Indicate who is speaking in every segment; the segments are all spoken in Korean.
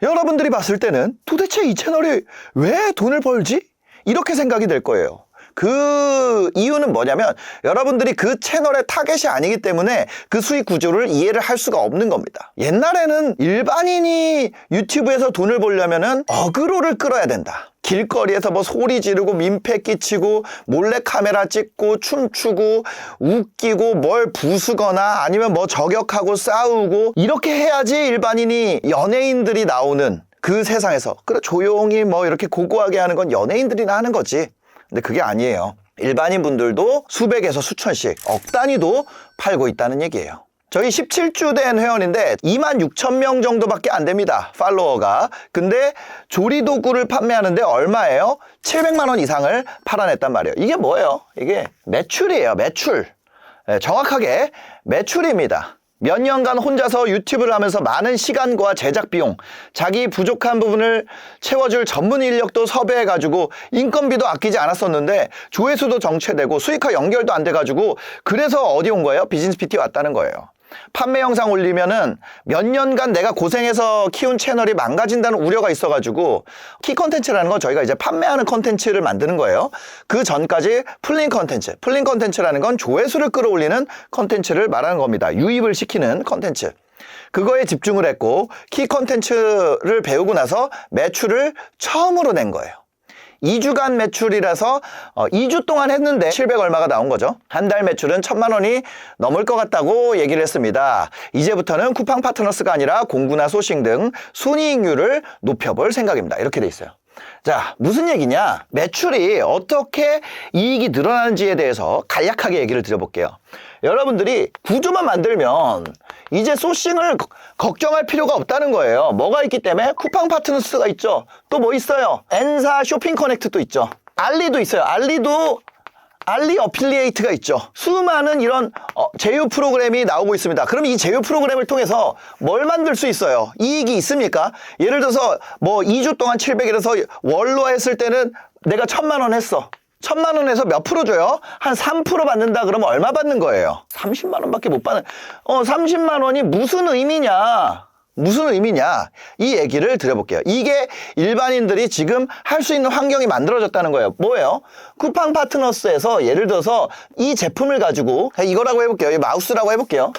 Speaker 1: 여러분들이 봤을 때는 도대체 이 채널이 왜 돈을 벌지? 이렇게 생각이 될 거예요. 그 이유는 뭐냐면 여러분들이 그 채널의 타겟이 아니기 때문에 그 수익 구조를 이해를 할 수가 없는 겁니다. 옛날에는 일반인이 유튜브에서 돈을 벌려면은 어그로를 끌어야 된다. 길거리에서 뭐 소리 지르고 민폐 끼치고 몰래 카메라 찍고 춤추고 웃기고 뭘 부수거나 아니면 뭐 저격하고 싸우고 이렇게 해야지 일반인이 연예인들이 나오는 그 세상에서 그래 조용히 뭐 이렇게 고고하게 하는 건 연예인들이나 하는 거지. 근데 그게 아니에요. 일반인 분들도 수백에서 수천씩 억 단위도 팔고 있다는 얘기예요. 저희 17주 된 회원인데 26,000명 정도밖에 안 됩니다. 팔로워가. 근데 조리도구를 판매하는데 얼마예요? 700만 원 이상을 팔아냈단 말이에요. 이게 뭐예요? 이게 매출이에요. 매출. 네, 정확하게 매출입니다. 몇 년간 혼자서 유튜브를 하면서 많은 시간과 제작 비용, 자기 부족한 부분을 채워줄 전문 인력도 섭외해가지고 인건비도 아끼지 않았었는데 조회수도 정체되고 수익화 연결도 안 돼가지고 그래서 어디 온 거예요? 비즈니스 PT 왔다는 거예요. 판매 영상 올리면은 몇 년간 내가 고생해서 키운 채널이 망가진다는 우려가 있어가지고 키 컨텐츠라는 건 저희가 이제 판매하는 컨텐츠를 만드는 거예요. 그 전까지 풀린 컨텐츠. 풀린 컨텐츠라는 건 조회수를 끌어올리는 컨텐츠를 말하는 겁니다. 유입을 시키는 컨텐츠. 그거에 집중을 했고 키 컨텐츠를 배우고 나서 매출을 처음으로 낸 거예요. 2주간 매출이라서 2주 동안 했는데 700 얼마가 나온 거죠. 한 달 매출은 1,000만 원이 넘을 것 같다고 얘기를 했습니다. 이제부터는 쿠팡 파트너스가 아니라 공구나 소싱 등 순이익률을 높여볼 생각입니다. 이렇게 돼 있어요. 자, 무슨 얘기냐? 매출이 어떻게 이익이 늘어나는지에 대해서 간략하게 얘기를 드려볼게요. 여러분들이 구조만 만들면 이제 소싱을 걱정할 필요가 없다는 거예요. 뭐가 있기 때문에? 쿠팡 파트너스가 있죠. 또 뭐 있어요? N사 쇼핑 커넥트도 있죠. 알리도 있어요. 알리 어필리에이트가 있죠. 수많은 이런 제휴 프로그램이 나오고 있습니다. 그럼 이 제휴 프로그램을 통해서 뭘 만들 수 있어요? 이익이 있습니까? 예를 들어서 뭐 2주 동안 700이라서 월로 했을 때는 내가 1,000만 원 했어. 1,000만 원에서 몇 프로 줘요? 한 3% 받는다 그러면 얼마 받는 거예요? 30만 원밖에 못 받는. 30만 원이 무슨 의미냐? 무슨 의미냐? 이 얘기를 드려볼게요. 이게 일반인들이 지금 할 수 있는 환경이 만들어졌다는 거예요. 뭐예요? 쿠팡 파트너스에서 예를 들어서 이 제품을 가지고 이거라고 해볼게요. 이 마우스라고 해볼게요.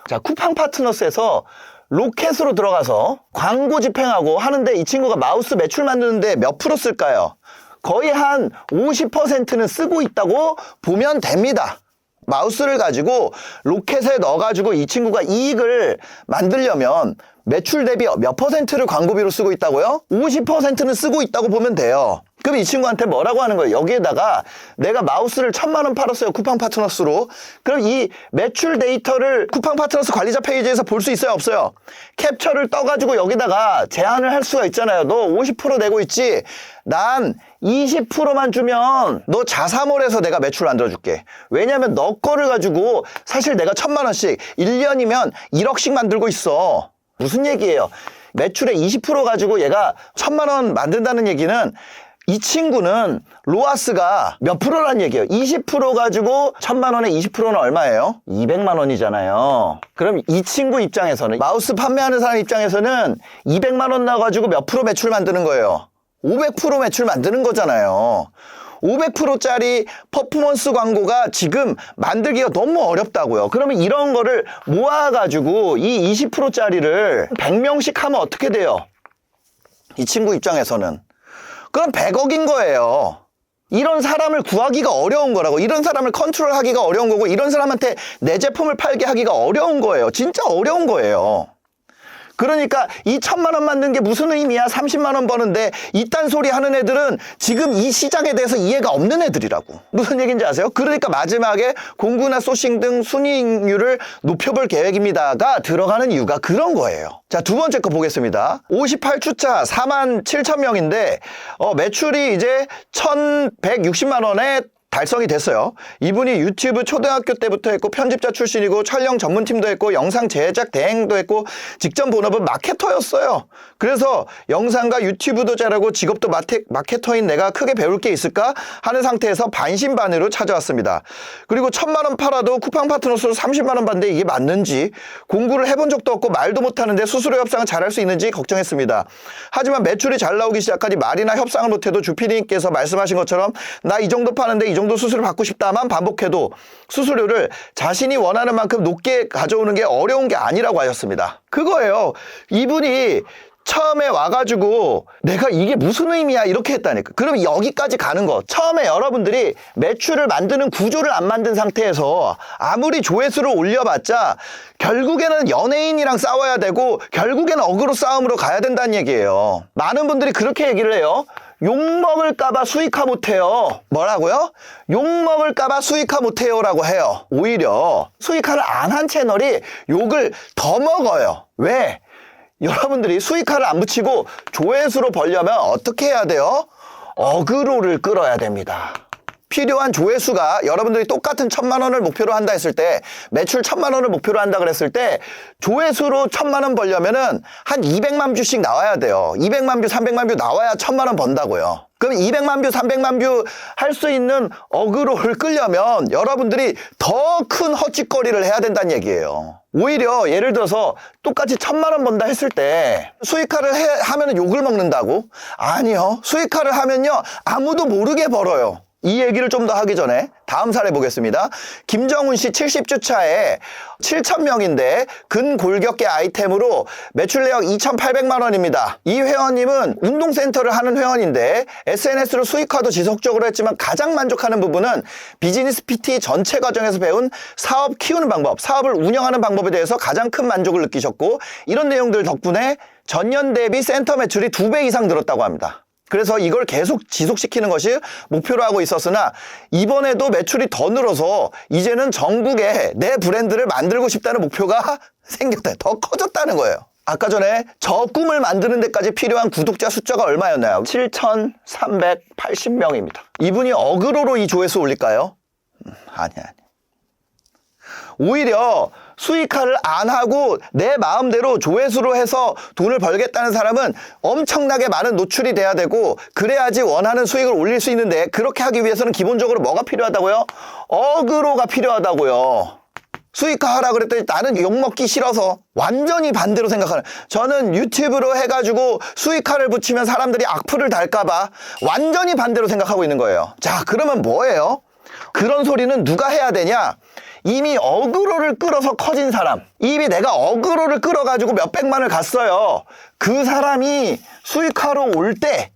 Speaker 1: 자, 쿠팡 파트너스에서 로켓으로 들어가서 광고 집행하고 하는데 이 친구가 마우스 매출 만드는데 몇 프로 쓸까요? 거의 한 50%는 쓰고 있다고 보면 됩니다. 마우스를 가지고 로켓에 넣어가지고 이 친구가 이익을 만들려면 매출 대비 몇 퍼센트를 광고비로 쓰고 있다고요? 50%는 쓰고 있다고 보면 돼요. 그럼 이 친구한테 뭐라고 하는 거예요? 여기에다가 내가 마우스를 1,000만 원 팔았어요. 쿠팡 파트너스로. 그럼 이 매출 데이터를 쿠팡 파트너스 관리자 페이지에서 볼 수 있어요? 없어요? 캡처를 떠가지고 여기다가 제한을 할 수가 있잖아요. 너 50% 내고 있지? 난 20%만 주면 너 자사몰에서 내가 매출 만들어줄게. 왜냐면 너 거를 가지고 사실 내가 1,000만 원씩 1년이면 1억씩 만들고 있어. 무슨 얘기예요? 매출의 20% 가지고 얘가 1,000만 원 만든다는 얘기는 이 친구는 로아스가 몇 프로란 얘기예요? 20% 가지고 1,000만 원에 20%는 얼마예요? 200만 원이잖아요. 그럼 이 친구 입장에서는 마우스 판매하는 사람 입장에서는 200만 원 나가지고 몇 프로 매출 만드는 거예요? 500% 매출 만드는 거잖아요. 500%짜리 퍼포먼스 광고가 지금 만들기가 너무 어렵다고요. 그러면 이런 거를 모아가지고 이 20%짜리를 100명씩 하면 어떻게 돼요? 이 친구 입장에서는. 그럼 100억인 거예요. 이런 사람을 구하기가 어려운 거라고. 이런 사람을 컨트롤하기가 어려운 거고 이런 사람한테 내 제품을 팔게 하기가 어려운 거예요. 진짜 어려운 거예요. 그러니까 이 1,000만 원 만든 게 무슨 의미야? 30만 원 버는데 이딴 소리 하는 애들은 지금 이 시장에 대해서 이해가 없는 애들이라고. 무슨 얘기인지 아세요? 그러니까 마지막에 공구나 소싱 등 순이익률을 높여볼 계획입니다가 들어가는 이유가 그런 거예요. 자, 두 번째 거 보겠습니다. 58주차 47,000명인데 매출이 이제 1,160만 원에 달성이 됐어요. 이분이 유튜브 초등학교 때부터 했고 편집자 출신이고 촬영 전문팀도 했고 영상 제작 대행도 했고 직전 본업은 마케터였어요. 그래서 영상과 유튜브도 잘하고 직업도 마케터인 내가 크게 배울 게 있을까 하는 상태에서 반신반의로 찾아왔습니다. 그리고 1,000만 원 팔아도 쿠팡 파트너스로 30만 원 받는데 이게 맞는지, 공부를 해본 적도 없고 말도 못하는데 수수료 협상을 잘할 수 있는지 걱정했습니다. 하지만 매출이 잘 나오기 시작하니 말이나 협상을 못해도 주피디님께서 말씀하신 것처럼 나 이 정도 파는데 이 정도 수수료 받고 싶다만 반복해도 수수료를 자신이 원하는 만큼 높게 가져오는 게 어려운 게 아니라고 하셨습니다. 그거예요. 이분이 처음에 와가지고 내가 이게 무슨 의미야 이렇게 했다니까. 그럼 여기까지 가는 거, 처음에 여러분들이 매출을 만드는 구조를 안 만든 상태에서 아무리 조회수를 올려봤자 결국에는 연예인이랑 싸워야 되고 결국에는 어그로 싸움으로 가야 된다는 얘기예요. 많은 분들이 그렇게 얘기를 해요. 욕먹을까봐 수익화 못해요. 뭐라고요? 욕먹을까봐 수익화 못해요 라고 해요. 오히려 수익화를 안 한 채널이 욕을 더 먹어요. 왜? 여러분들이 수익화를 안 붙이고 조회수로 벌려면 어떻게 해야 돼요? 어그로를 끌어야 됩니다. 필요한 조회수가 여러분들이 똑같은 1,000만 원을 목표로 한다 했을 때, 매출 1,000만 원을 목표로 한다 그랬을 때 조회수로 1,000만 원 벌려면은 한 200만 뷰씩 나와야 돼요. 200만 뷰, 300만 뷰 나와야 1,000만 원 번다고요. 그럼 200만 뷰, 300만 뷰 할 수 있는 어그로를 끌려면 여러분들이 더 큰 헛짓거리를 해야 된다는 얘기예요. 오히려 예를 들어서 똑같이 1,000만 원 번다 했을 때 수익화를 하면 욕을 먹는다고? 아니요. 수익화를 하면요 아무도 모르게 벌어요. 이 얘기를 좀 더 하기 전에 다음 사례 보겠습니다. 김정훈 씨 70주 차에 7,000명인데 근골격계 아이템으로 매출 내역 2,800만 원입니다. 이 회원님은 운동센터를 하는 회원인데 SNS로 수익화도 지속적으로 했지만 가장 만족하는 부분은 비즈니스 PT 전체 과정에서 배운 사업 키우는 방법, 사업을 운영하는 방법에 대해서 가장 큰 만족을 느끼셨고, 이런 내용들 덕분에 전년 대비 센터 매출이 2배 이상 늘었다고 합니다. 그래서 이걸 계속 지속시키는 것이 목표로 하고 있었으나 이번에도 매출이 더 늘어서 이제는 전국에 내 브랜드를 만들고 싶다는 목표가 생겼다. 더 커졌다는 거예요. 아까 전에 저 꿈을 만드는 데까지 필요한 구독자 숫자가 얼마였나요? 7,380명입니다. 이분이 어그로로 이 조회수 올릴까요? 아니. 오히려 수익화를 안 하고 내 마음대로 조회수로 해서 돈을 벌겠다는 사람은 엄청나게 많은 노출이 돼야 되고 그래야지 원하는 수익을 올릴 수 있는데, 그렇게 하기 위해서는 기본적으로 뭐가 필요하다고요? 어그로가 필요하다고요. 수익화하라 그랬더니 나는 욕먹기 싫어서 완전히 반대로 생각하는, 저는 유튜브로 해가지고 수익화를 붙이면 사람들이 악플을 달까봐 완전히 반대로 생각하고 있는 거예요. 자, 그러면 뭐예요? 그런 소리는 누가 해야 되냐? 이미 어그로를 끌어서 커진 사람, 이미 내가 어그로를 끌어가지고 몇백만을 갔어요. 그 사람이 수익화로 올 때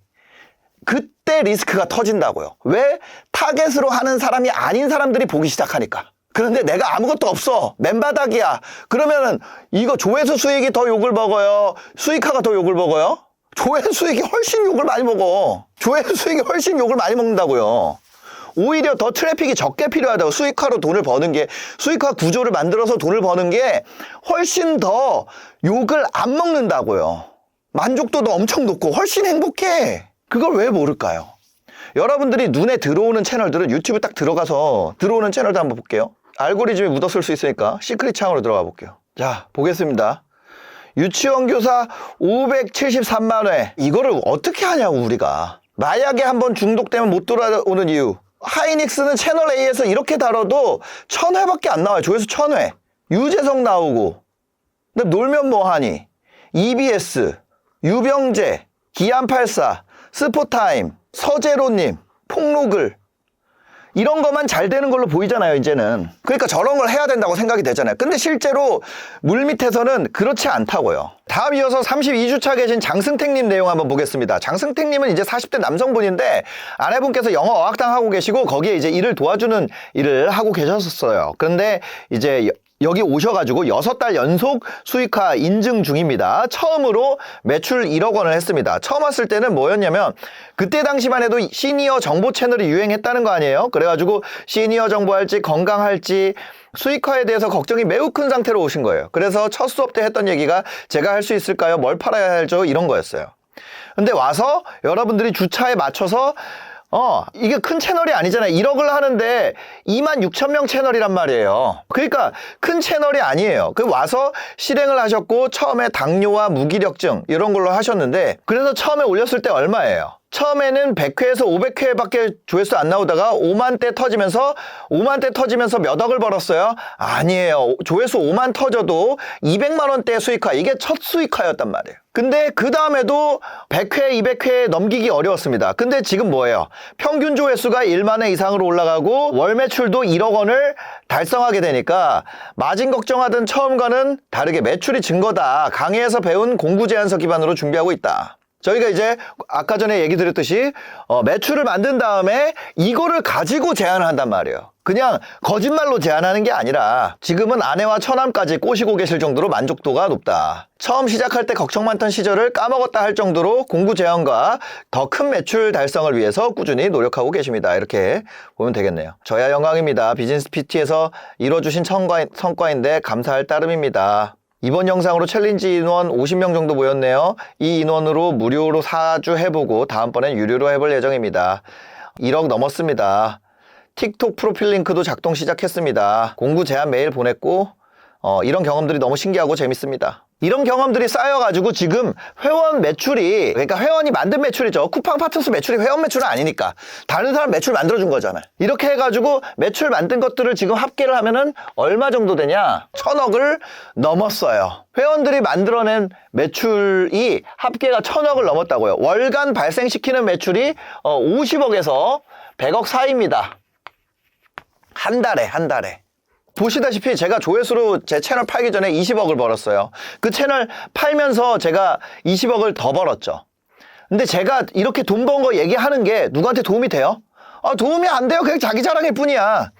Speaker 1: 그때 리스크가 터진다고요. 왜? 타겟으로 하는 사람이 아닌 사람들이 보기 시작하니까. 그런데 내가 아무것도 없어, 맨바닥이야. 그러면은 이거 조회수 수익이 더 욕을 먹어요? 수익화가 더 욕을 먹어요? 조회수 수익이 훨씬 욕을 많이 먹어. 조회수 수익이 훨씬 욕을 많이 먹는다고요. 오히려 더 트래픽이 적게 필요하다고. 수익화로 돈을 버는 게, 수익화 구조를 만들어서 돈을 버는 게 훨씬 더 욕을 안 먹는다고요. 만족도도 엄청 높고 훨씬 행복해. 그걸 왜 모를까요? 여러분들이 눈에 들어오는 채널들은 유튜브 딱 들어가서 들어오는 채널도 한번 볼게요. 알고리즘에 묻었을 수 있으니까 시크릿 창으로 들어가 볼게요. 자, 보겠습니다. 유치원 교사 573만 회. 이거를 어떻게 하냐고 우리가. 마약에 한번 중독되면 못 돌아오는 이유. 하이닉스는 채널 A에서 이렇게 다뤄도 1,000회밖에 안 나와요. 조회수 1,000회. 유재석 나오고. 근데 놀면 뭐하니? EBS, 유병재, 기안84, 스포타임, 서재로님, 폭로글. 이런 것만 잘 되는 걸로 보이잖아요, 이제는. 그러니까 저런 걸 해야 된다고 생각이 되잖아요. 근데 실제로 물밑에서는 그렇지 않다고요. 다음 이어서 32주차 계신 장승택님 내용 한번 보겠습니다. 장승택님은 이제 40대 남성분인데 아내분께서 영어 어학당 하고 계시고 거기에 이제 일을 도와주는 일을 하고 계셨었어요. 그런데 이제 여기 오셔가지고 6달 연속 수익화 인증 중입니다. 처음으로 매출 1억 원을 했습니다. 처음 왔을 때는 뭐였냐면 그때 당시만 해도 시니어 정보 채널이 유행했다는 거 아니에요? 그래가지고 시니어 정보할지 건강할지 수익화에 대해서 걱정이 매우 큰 상태로 오신 거예요. 그래서 첫 수업 때 했던 얘기가 제가 할 수 있을까요? 뭘 팔아야 할죠? 이런 거였어요. 근데 와서 여러분들이 주차에 맞춰서 이게 큰 채널이 아니잖아요. 1억을 하는데 26,000명 채널이란 말이에요. 그러니까 큰 채널이 아니에요. 그 와서 실행을 하셨고 처음에 당뇨와 무기력증 이런 걸로 하셨는데 그래서 처음에 올렸을 때 얼마예요? 처음에는 100회에서 500회밖에 조회수 안 나오다가 5만 대 터지면서 몇 억을 벌었어요? 아니에요. 조회수 5만 터져도 200만 원대 수익화. 이게 첫 수익화였단 말이에요. 근데 그 다음에도 100회, 200회 넘기기 어려웠습니다. 근데 지금 뭐예요? 평균 조회수가 1만 회 이상으로 올라가고 월 매출도 1억 원을 달성하게 되니까 마진 걱정하던 처음과는 다르게 매출이 증 거다. 강의에서 배운 공구 제안서 기반으로 준비하고 있다. 저희가 이제 아까 전에 얘기 드렸듯이 매출을 만든 다음에 이거를 가지고 제안을 한단 말이에요. 그냥 거짓말로 제안하는 게 아니라 지금은 아내와 처남까지 꼬시고 계실 정도로 만족도가 높다. 처음 시작할 때 걱정 많던 시절을 까먹었다 할 정도로 공구 제안과 더 큰 매출 달성을 위해서 꾸준히 노력하고 계십니다. 이렇게 보면 되겠네요. 저야 영광입니다. 비즈니스 PT에서 이뤄주신 성과인데 감사할 따름입니다. 이번 영상으로 챌린지 인원 50명 정도 모였네요. 이 인원으로 무료로 4주 해보고 다음번엔 유료로 해볼 예정입니다. 1억 넘었습니다. 틱톡 프로필 링크도 작동 시작했습니다. 공구 제안 메일 보냈고 이런 경험들이 너무 신기하고 재밌습니다. 이런 경험들이 쌓여가지고 지금 회원 매출이, 그러니까 회원이 만든 매출이죠. 쿠팡 파트너스 매출이 회원 매출은 아니니까 다른 사람 매출 만들어준 거잖아요. 이렇게 해가지고 매출 만든 것들을 지금 합계를 하면은 얼마 정도 되냐? 1,000억을 넘었어요. 회원들이 만들어낸 매출이 합계가 1,000억을 넘었다고요. 월간 발생시키는 매출이 50억에서 100억 사이입니다. 한 달에. 보시다시피 제가 조회수로 제 채널 팔기 전에 20억을 벌었어요. 그 채널 팔면서 제가 20억을 더 벌었죠. 근데 제가 이렇게 돈 번 거 얘기하는 게 누구한테 도움이 돼요? 도움이 안 돼요. 그냥 자기 자랑일 뿐이야.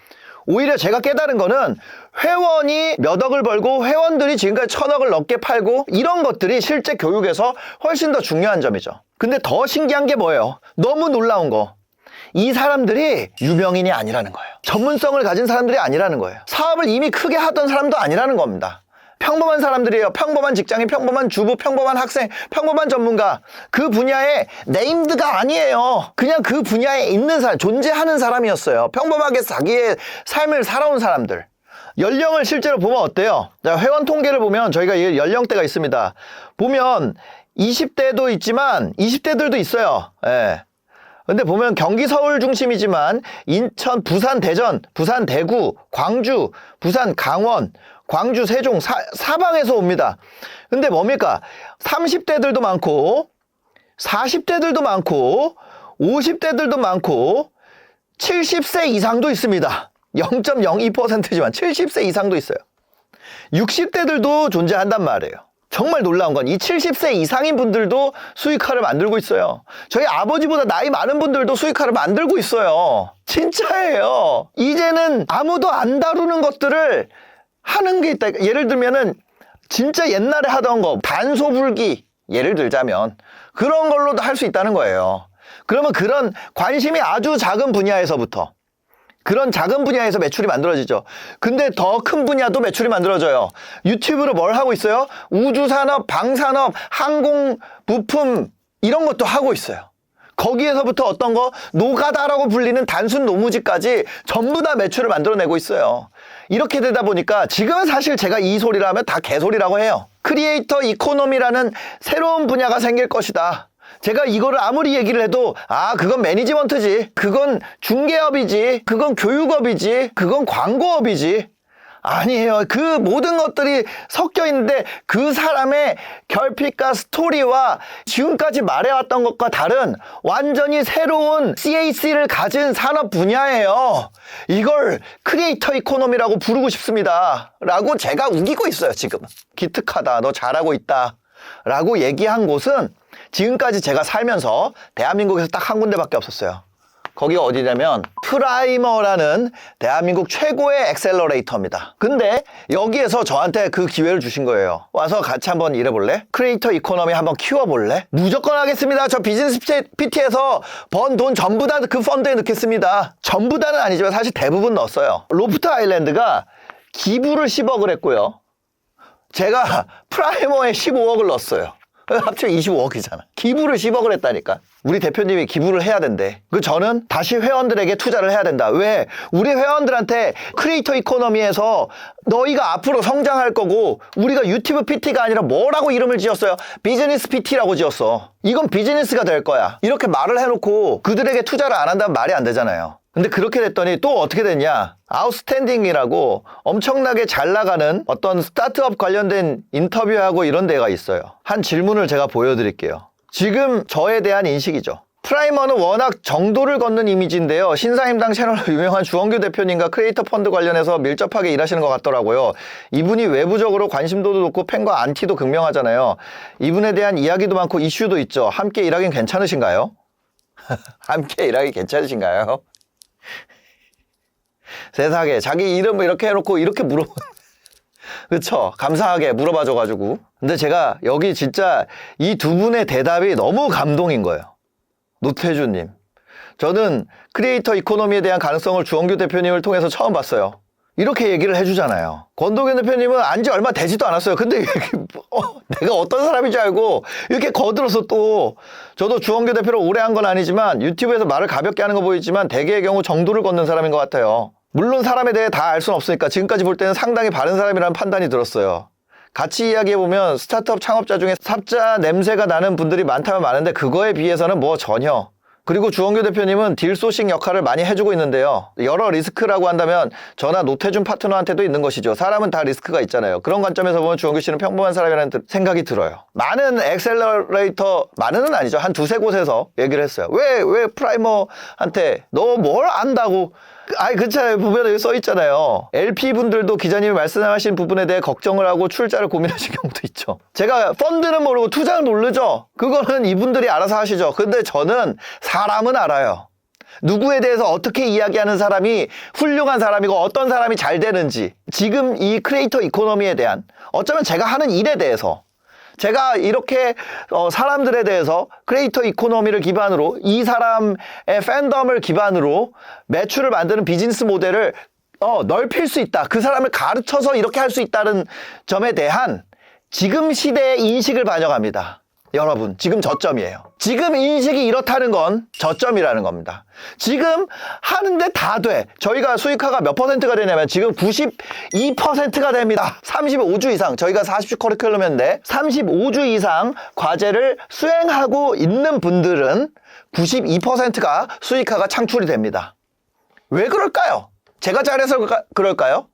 Speaker 1: 오히려 제가 깨달은 거는 회원이 몇 억을 벌고 회원들이 지금까지 1,000억을 넘게 팔고 이런 것들이 실제 교육에서 훨씬 더 중요한 점이죠. 근데 더 신기한 게 뭐예요? 너무 놀라운 거. 이 사람들이 유명인이 아니라는 거예요. 전문성을 가진 사람들이 아니라는 거예요. 사업을 이미 크게 하던 사람도 아니라는 겁니다. 평범한 사람들이에요. 평범한 직장인, 평범한 주부, 평범한 학생, 평범한 전문가. 그 분야의 네임드가 아니에요. 그냥 그 분야에 있는 사람, 존재하는 사람이었어요. 평범하게 자기의 삶을 살아온 사람들. 연령을 실제로 보면 어때요? 회원 통계를 보면 저희가 연령대가 있습니다. 보면 20대도 있지만 20대들도 있어요. 예. 근데 보면 경기 서울 중심이지만 인천, 부산, 대전, 부산, 대구, 광주, 부산, 강원, 광주, 세종, 사방에서 옵니다. 근데 뭡니까? 30대들도 많고 40대들도 많고 50대들도 많고 70세 이상도 있습니다. 0.02%지만 70세 이상도 있어요. 60대들도 존재한단 말이에요. 정말 놀라운 건 이 70세 이상인 분들도 수익화를 만들고 있어요. 저희 아버지보다 나이 많은 분들도 수익화를 만들고 있어요. 진짜예요. 이제는 아무도 안 다루는 것들을 하는 게 있다. 예를 들면은 진짜 옛날에 하던 거 단소불기 예를 들자면 그런 걸로도 할 수 있다는 거예요. 그러면 그런 관심이 아주 작은 분야에서부터 그런 작은 분야에서 매출이 만들어지죠. 근데 더 큰 분야도 매출이 만들어져요. 유튜브로 뭘 하고 있어요? 우주산업, 방산업, 항공, 부품 이런 것도 하고 있어요. 거기에서부터 어떤 거 노가다라고 불리는 단순 노무지까지 전부 다 매출을 만들어내고 있어요. 이렇게 되다 보니까 지금은 사실 제가 이 소리를 하면 다 개소리라고 해요. 크리에이터 이코노미라는 새로운 분야가 생길 것이다. 제가 이거를 아무리 얘기를 해도 그건 매니지먼트지, 그건 중개업이지, 그건 교육업이지, 그건 광고업이지. 아니에요. 그 모든 것들이 섞여 있는데 그 사람의 결핍과 스토리와 지금까지 말해왔던 것과 다른 완전히 새로운 CAC를 가진 산업 분야예요. 이걸 크리에이터 이코노미라고 부르고 싶습니다. 라고 제가 우기고 있어요. 지금은. 기특하다. 너 잘하고 있다. 라고 얘기한 곳은 지금까지 제가 살면서 대한민국에서 딱 한 군데밖에 없었어요. 거기가 어디냐면 프라이머라는 대한민국 최고의 엑셀러레이터입니다. 근데 여기에서 저한테 그 기회를 주신 거예요. 와서 같이 한번 일해볼래? 크리에이터 이코노미 한번 키워볼래? 무조건 하겠습니다. 저 비즈니스 PT에서 번 돈 전부 다 그 펀드에 넣겠습니다. 전부 다는 아니지만 사실 대부분 넣었어요. 로프트 아일랜드가 기부를 10억을 했고요. 제가 프라이머에 15억을 넣었어요. 합치면 25억이잖아. 기부를 10억을 했다니까. 우리 대표님이 기부를 해야 된대. 저는 다시 회원들에게 투자를 해야 된다. 왜? 우리 회원들한테 크리에이터 이코노미에서 너희가 앞으로 성장할 거고 우리가 유튜브 PT가 아니라 뭐라고 이름을 지었어요? 비즈니스 PT라고 지었어. 이건 비즈니스가 될 거야. 이렇게 말을 해놓고 그들에게 투자를 안 한다면 말이 안 되잖아요. 근데 그렇게 됐더니 또 어떻게 됐냐? 아웃스탠딩이라고 엄청나게 잘 나가는 어떤 스타트업 관련된 인터뷰하고 이런 데가 있어요. 한 질문을 제가 보여드릴게요. 지금 저에 대한 인식이죠. 프라이머는 워낙 정도를 걷는 이미지인데요. 신사임당 채널로 유명한 주원규 대표님과 크리에이터 펀드 관련해서 밀접하게 일하시는 것 같더라고요. 이분이 외부적으로 관심도도 높고 팬과 안티도 극명하잖아요. 이분에 대한 이야기도 많고 이슈도 있죠. 함께 일하긴 괜찮으신가요? 함께 일하기 괜찮으신가요? 세상에 자기 이름 이렇게 해놓고 이렇게 물어보 그쵸? 감사하게 물어봐줘가지고. 근데 제가 여기 진짜 이 두 분의 대답이 너무 감동인 거예요. 노태주님, 저는 크리에이터 이코노미에 대한 가능성을 주원규 대표님을 통해서 처음 봤어요. 이렇게 얘기를 해주잖아요. 권도균 대표님은 안지 얼마 되지도 않았어요. 근데 내가 어떤 사람인 줄 알고 이렇게 거들어서 또 저도 주원규 대표를 오래 한 건 아니지만 유튜브에서 말을 가볍게 하는 거 보이지만 대개의 경우 정도를 걷는 사람인 것 같아요. 물론 사람에 대해 다 알 수는 없으니까 지금까지 볼 때는 상당히 바른 사람이라는 판단이 들었어요. 같이 이야기해보면 스타트업 창업자 중에 삽자 냄새가 나는 분들이 많다면 많은데 그거에 비해서는 뭐 전혀. 그리고 주원규 대표님은 딜소싱 역할을 많이 해주고 있는데요. 여러 리스크라고 한다면 저나 노태준 파트너한테도 있는 것이죠. 사람은 다 리스크가 있잖아요. 그런 관점에서 보면 주원규 씨는 평범한 사람이라는 생각이 들어요. 많은 엑셀러레이터, 많은은 아니죠. 한 두세 곳에서 얘기를 했어요. 왜 프라이머한테 너 뭘 안다고. 그렇잖아요. 보면 여기 써 있잖아요. LP분들도 기자님이 말씀하신 부분에 대해 걱정을 하고 출자를 고민하신 경우도 있죠. 제가 펀드는 모르고 투자는 모르죠. 그거는 이분들이 알아서 하시죠. 근데 저는 사람은 알아요. 누구에 대해서 어떻게 이야기하는 사람이 훌륭한 사람이고 어떤 사람이 잘 되는지, 지금 이 크리에이터 이코노미에 대한, 어쩌면 제가 하는 일에 대해서, 제가 이렇게 사람들에 대해서 크리에이터 이코노미를 기반으로 이 사람의 팬덤을 기반으로 매출을 만드는 비즈니스 모델을 넓힐 수 있다. 그 사람을 가르쳐서 이렇게 할 수 있다는 점에 대한 지금 시대의 인식을 반영합니다. 여러분, 지금 저점이에요. 지금 인식이 이렇다는 건 저점이라는 겁니다. 지금 하는데 다 돼. 저희가 수익화가 몇 퍼센트가 되냐면 지금 92%가 됩니다. 35주 이상, 저희가 40주 커리큘럼인데 35주 이상 과제를 수행하고 있는 분들은 92%가 수익화가 창출이 됩니다. 왜 그럴까요? 제가 잘해서 그럴까요?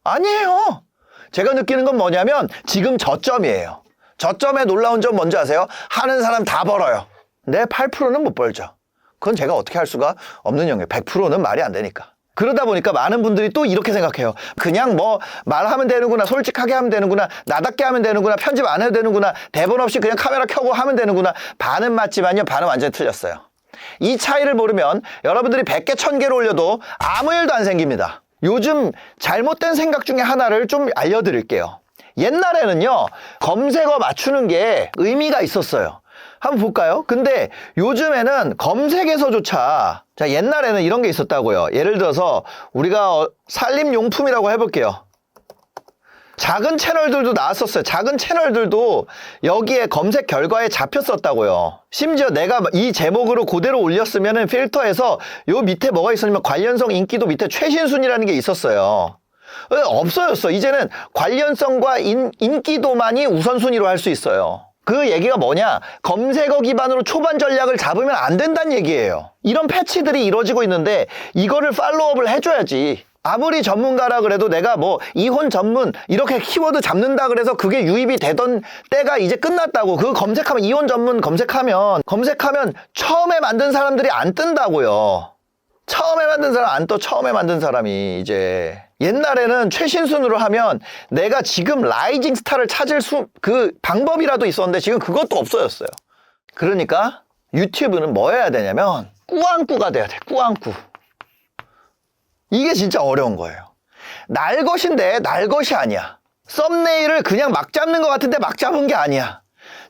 Speaker 1: 아니에요. 제가 느끼는 건 뭐냐면 지금 저점이에요. 저점에 놀라운 점 뭔지 아세요? 하는 사람 다 벌어요. 내 8%는 못 벌죠. 그건 제가 어떻게 할 수가 없는 영역이에요. 100%는 말이 안 되니까. 그러다 보니까 많은 분들이 또 이렇게 생각해요. 그냥 뭐 말하면 되는구나, 솔직하게 하면 되는구나, 나답게 하면 되는구나, 편집 안 해도 되는구나, 대본 없이 그냥 카메라 켜고 하면 되는구나. 반은 맞지만요, 반은 완전히 틀렸어요. 이 차이를 모르면 여러분들이 100개, 1000개를 올려도 아무 일도 안 생깁니다. 요즘 잘못된 생각 중에 하나를 좀 알려드릴게요. 옛날에는요, 검색어 맞추는 게 의미가 있었어요. 한번 볼까요? 근데 요즘에는 검색에서조차, 자, 옛날에는 이런 게 있었다고요. 예를 들어서 우리가 살림용품이라고 해볼게요. 작은 채널들도 나왔었어요. 작은 채널들도 여기에 검색 결과에 잡혔었다고요. 심지어 내가 이 제목으로 그대로 올렸으면은 필터에서 요 밑에 뭐가 있었냐면 관련성 인기도 밑에 최신순위라는 게 있었어요. 없어졌어. 이제는 관련성과 인기도만이 우선순위로 할 수 있어요. 그 얘기가 뭐냐? 검색어 기반으로 초반 전략을 잡으면 안 된다는 얘기예요. 이런 패치들이 이루어지고 있는데 이거를 팔로우업을 해줘야지. 아무리 전문가라 그래도 내가 뭐 이혼 전문 이렇게 키워드 잡는다 그래서 그게 유입이 되던 때가 이제 끝났다고. 그거 검색하면 이혼 전문 검색하면 처음에 만든 사람들이 안 뜬다고요. 처음에 만든 사람 안 떠. 처음에 만든 사람이 이제 옛날에는 최신순으로 하면 내가 지금 라이징 스타를 찾을 그 방법이라도 있었는데 지금 그것도 없어졌어요. 그러니까 유튜브는 뭐 해야 되냐면 꾸안꾸가 돼야 돼. 꾸안꾸. 이게 진짜 어려운 거예요. 날 것인데 날 것이 아니야. 썸네일을 그냥 막 잡는 것 같은데 막 잡은 게 아니야.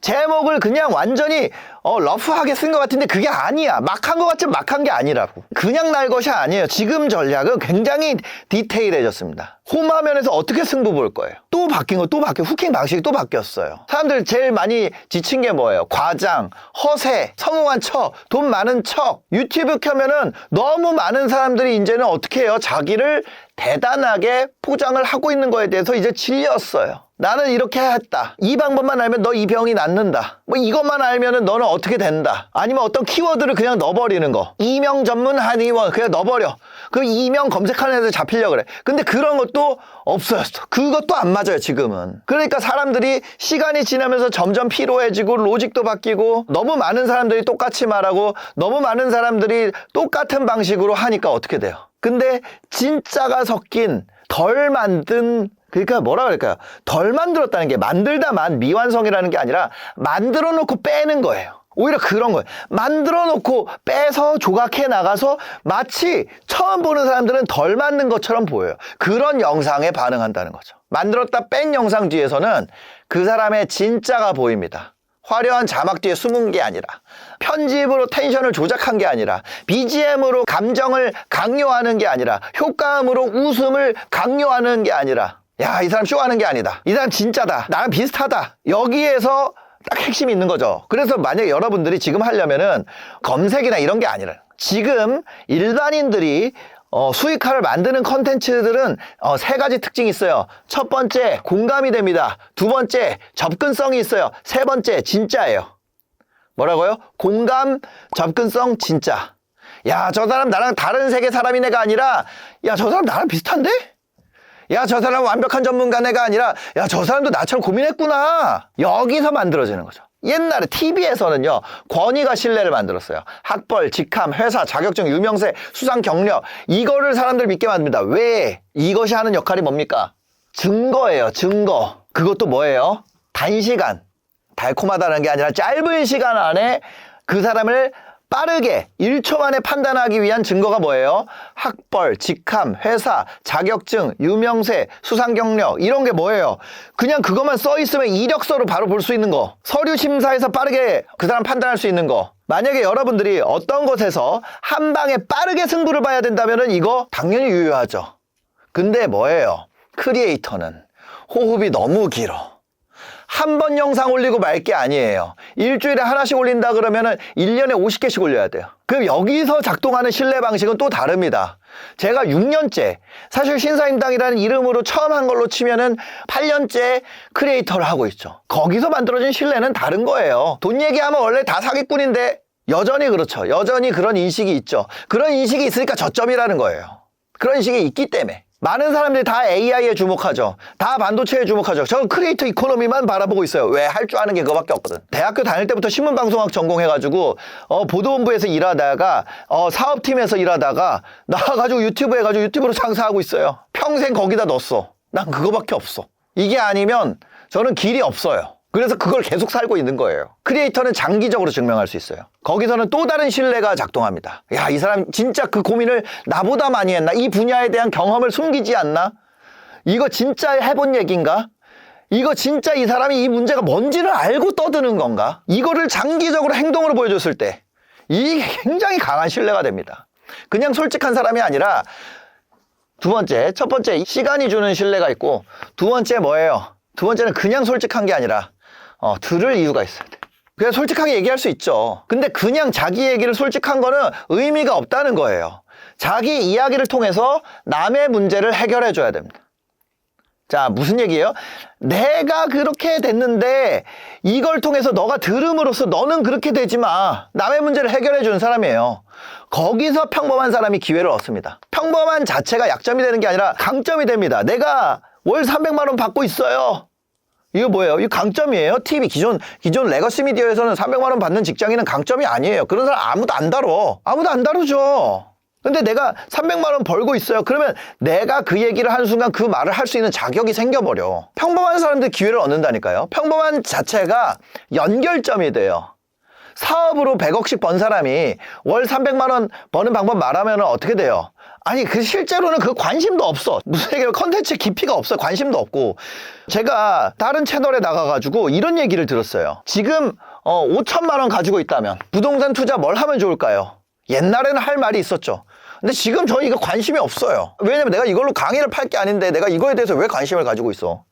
Speaker 1: 제목을 그냥 완전히 러프하게 쓴 것 같은데 그게 아니야. 막 한 것 같지만 막 한 게 아니라고. 그냥 날 것이 아니에요. 지금 전략은 굉장히 디테일해졌습니다. 홈화면에서 어떻게 승부 볼 거예요? 또 바뀐 거, 또 바뀌어. 후킹 방식이 또 바뀌었어요. 사람들 제일 많이 지친 게 뭐예요? 과장, 허세, 성공한 척, 돈 많은 척. 유튜브 켜면은 너무 많은 사람들이 이제는 어떻게 해요? 자기를 대단하게 포장을 하고 있는 거에 대해서 이제 질렸어요. 나는 이렇게 했다. 이 방법만 알면 너 이 병이 낫는다. 뭐 이것만 알면은 너는 어떻게 된다. 아니면 어떤 키워드를 그냥 넣어버리는 거. 이명 전문 한의원 그냥 넣어버려. 그 이명 검색하는 애들 잡히려고 그래. 근데 그런 것도 없어졌어. 그것도 안 맞아요, 지금은. 그러니까 사람들이 시간이 지나면서 점점 피로해지고 로직도 바뀌고 너무 많은 사람들이 똑같이 말하고 너무 많은 사람들이 똑같은 방식으로 하니까 어떻게 돼요? 근데 진짜가 섞인 덜 만든 그러니까 뭐라 그럴까요? 덜 만들었다는 게 만들다만 미완성이라는 게 아니라 만들어 놓고 빼는 거예요. 오히려 그런 거예요. 만들어 놓고 빼서 조각해 나가서 마치 처음 보는 사람들은 덜 맞는 것처럼 보여요. 그런 영상에 반응한다는 거죠. 만들었다 뺀 영상 뒤에서는 그 사람의 진짜가 보입니다. 화려한 자막 뒤에 숨은 게 아니라 편집으로 텐션을 조작한 게 아니라 BGM으로 감정을 강요하는 게 아니라 효과음으로 웃음을 강요하는 게 아니라 야, 이 사람 쇼하는 게 아니다. 이 사람 진짜다. 나랑 비슷하다. 여기에서 딱 핵심이 있는 거죠. 그래서 만약에 여러분들이 지금 하려면은 검색이나 이런 게 아니라 지금 일반인들이 수익화를 만드는 컨텐츠들은 세 가지 특징이 있어요. 첫 번째, 공감이 됩니다. 두 번째, 접근성이 있어요. 세 번째, 진짜예요. 뭐라고요? 공감, 접근성, 진짜. 야, 저 사람 나랑 다른 세계 사람이네가 아니라 야, 저 사람 나랑 비슷한데? 야, 저 사람은 완벽한 전문가네가 아니라 야, 저 사람도 나처럼 고민했구나. 여기서 만들어지는 거죠. 옛날에 TV에서는요, 권위가 신뢰를 만들었어요. 학벌, 직함, 회사, 자격증, 유명세, 수상 경력. 이거를 사람들 믿게 만듭니다. 왜? 이것이 하는 역할이 뭡니까? 증거예요, 증거. 그것도 뭐예요? 단시간. 달콤하다는 게 아니라 짧은 시간 안에 그 사람을 빠르게 1초 만에 판단하기 위한 증거가 뭐예요? 학벌, 직함, 회사, 자격증, 유명세, 수상 경력 이런 게 뭐예요? 그냥 그것만 써 있으면 이력서로 바로 볼 수 있는 거. 서류 심사에서 빠르게 그 사람 판단할 수 있는 거. 만약에 여러분들이 어떤 것에서 한 방에 빠르게 승부를 봐야 된다면은 이거 당연히 유효하죠. 근데 뭐예요? 크리에이터는 호흡이 너무 길어. 한 번 영상 올리고 말 게 아니에요. 일주일에 하나씩 올린다 그러면은 1년에 50개씩 올려야 돼요. 그럼 여기서 작동하는 신뢰 방식은 또 다릅니다. 제가 6년째, 사실 신사임당이라는 이름으로 처음 한 걸로 치면은 8년째 크리에이터를 하고 있죠. 거기서 만들어진 신뢰는 다른 거예요. 돈 얘기하면 원래 다 사기꾼인데 여전히 그렇죠. 여전히 그런 인식이 있죠. 그런 인식이 있으니까 저점이라는 거예요. 그런 인식이 있기 때문에. 많은 사람들이 다 AI에 주목하죠. 다 반도체에 주목하죠. 저는 크리에이터 이코노미만 바라보고 있어요. 왜? 할 줄 아는 게 그거밖에 없거든. 대학교 다닐 때부터 신문방송학 전공해가지고 보도본부에서 일하다가 사업팀에서 일하다가 나와가지고 유튜브 해가지고 유튜브로 장사하고 있어요. 평생 거기다 넣었어. 난 그거밖에 없어. 이게 아니면 저는 길이 없어요. 그래서 그걸 계속 살고 있는 거예요. 크리에이터는 장기적으로 증명할 수 있어요. 거기서는 또 다른 신뢰가 작동합니다. 야, 이 사람 진짜 그 고민을 나보다 많이 했나? 이 분야에 대한 경험을 숨기지 않나? 이거 진짜 해본 얘기인가? 이거 진짜 이 사람이 이 문제가 뭔지를 알고 떠드는 건가? 이거를 장기적으로 행동으로 보여줬을 때 이게 굉장히 강한 신뢰가 됩니다. 그냥 솔직한 사람이 아니라 두 번째, 첫 번째 시간이 주는 신뢰가 있고 두 번째 뭐예요? 두 번째는 그냥 솔직한 게 아니라 들을 이유가 있어야 돼. 그냥 솔직하게 얘기할 수 있죠. 근데 그냥 자기 얘기를 솔직한 거는 의미가 없다는 거예요. 자기 이야기를 통해서 남의 문제를 해결해 줘야 됩니다. 자, 무슨 얘기예요? 내가 그렇게 됐는데 이걸 통해서 너가 들음으로써 너는 그렇게 되지 마. 남의 문제를 해결해 주는 사람이에요. 거기서 평범한 사람이 기회를 얻습니다. 평범한 자체가 약점이 되는 게 아니라 강점이 됩니다. 내가 월 300만 원 받고 있어요. 이거 뭐예요? 이거 강점이에요. TV 기존 레거시 미디어에서는 300만 원 받는 직장인은 강점이 아니에요. 그런 사람 아무도 안 다뤄. 아무도 안 다루죠. 근데 내가 300만 원 벌고 있어요. 그러면 내가 그 얘기를 하는 순간 그 말을 할 수 있는 자격이 생겨버려. 평범한 사람들 기회를 얻는다니까요. 평범한 자체가 연결점이 돼요. 사업으로 100억씩 번 사람이 월 300만 원 버는 방법 말하면 어떻게 돼요? 아니, 실제로는 그 관심도 없어. 무슨 얘기예요? 컨텐츠 깊이가 없어. 관심도 없고. 제가 다른 채널에 나가가지고 이런 얘기를 들었어요. 지금 5천만 원 가지고 있다면 부동산 투자 뭘 하면 좋을까요? 옛날에는 할 말이 있었죠. 근데 지금 저는 이거 관심이 없어요. 왜냐면 내가 이걸로 강의를 팔 게 아닌데 내가 이거에 대해서 왜 관심을 가지고 있어?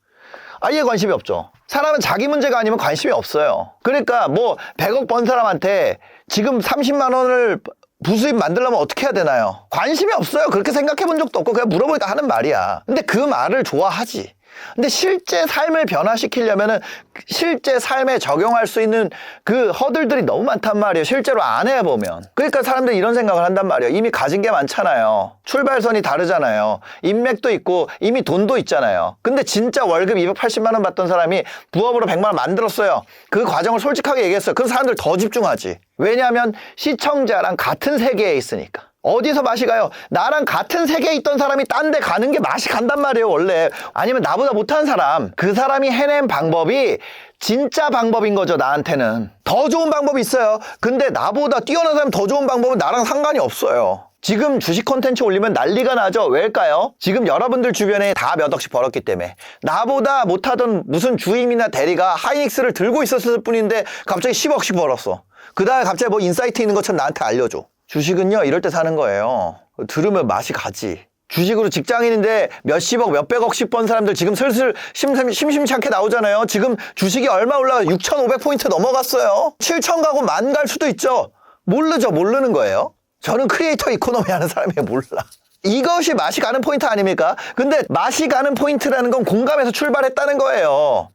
Speaker 1: 아예 관심이 없죠. 사람은 자기 문제가 아니면 관심이 없어요. 그러니까 뭐 100억 번 사람한테 지금 30만 원을 부수입 만들려면 어떻게 해야 되나요? 관심이 없어요. 그렇게 생각해 본 적도 없고 그냥 물어보니까 하는 말이야. 근데 그 말을 좋아하지. 근데 실제 삶을 변화시키려면은 실제 삶에 적용할 수 있는 그 허들들이 너무 많단 말이에요. 실제로 안 해보면. 그러니까 사람들이 이런 생각을 한단 말이에요. 이미 가진 게 많잖아요. 출발선이 다르잖아요. 인맥도 있고 이미 돈도 있잖아요. 근데 진짜 월급 280만 원 받던 사람이 부업으로 100만 원 만들었어요. 그 과정을 솔직하게 얘기했어요. 그래서 사람들 더 집중하지. 왜냐하면 시청자랑 같은 세계에 있으니까. 어디서 맛이 가요? 나랑 같은 세계에 있던 사람이 딴 데 가는 게 맛이 간단 말이에요, 원래. 아니면 나보다 못한 사람. 그 사람이 해낸 방법이 진짜 방법인 거죠, 나한테는. 더 좋은 방법이 있어요. 근데 나보다 뛰어난 사람 더 좋은 방법은 나랑 상관이 없어요. 지금 주식 콘텐츠 올리면 난리가 나죠. 왜일까요? 지금 여러분들 주변에 다 몇 억씩 벌었기 때문에. 나보다 못하던 무슨 주임이나 대리가 하이닉스를 들고 있었을 뿐인데 갑자기 10억씩 벌었어. 그 다음에 갑자기 뭐 인사이트 있는 것처럼 나한테 알려줘. 주식은요, 이럴 때 사는 거예요. 들으면 맛이 가지. 주식으로 직장인인데 몇십억, 몇백억씩 번 사람들 지금 슬슬 심심치 않게 나오잖아요. 지금 주식이 얼마 올라가? 6,500포인트 넘어갔어요. 7,000 가고 10,000 갈 수도 있죠. 모르죠. 모르는 거예요. 저는 크리에이터 이코노미 하는 사람이에요. 몰라. 이것이 맛이 가는 포인트 아닙니까? 근데 맛이 가는 포인트라는 건 공감에서 출발했다는 거예요.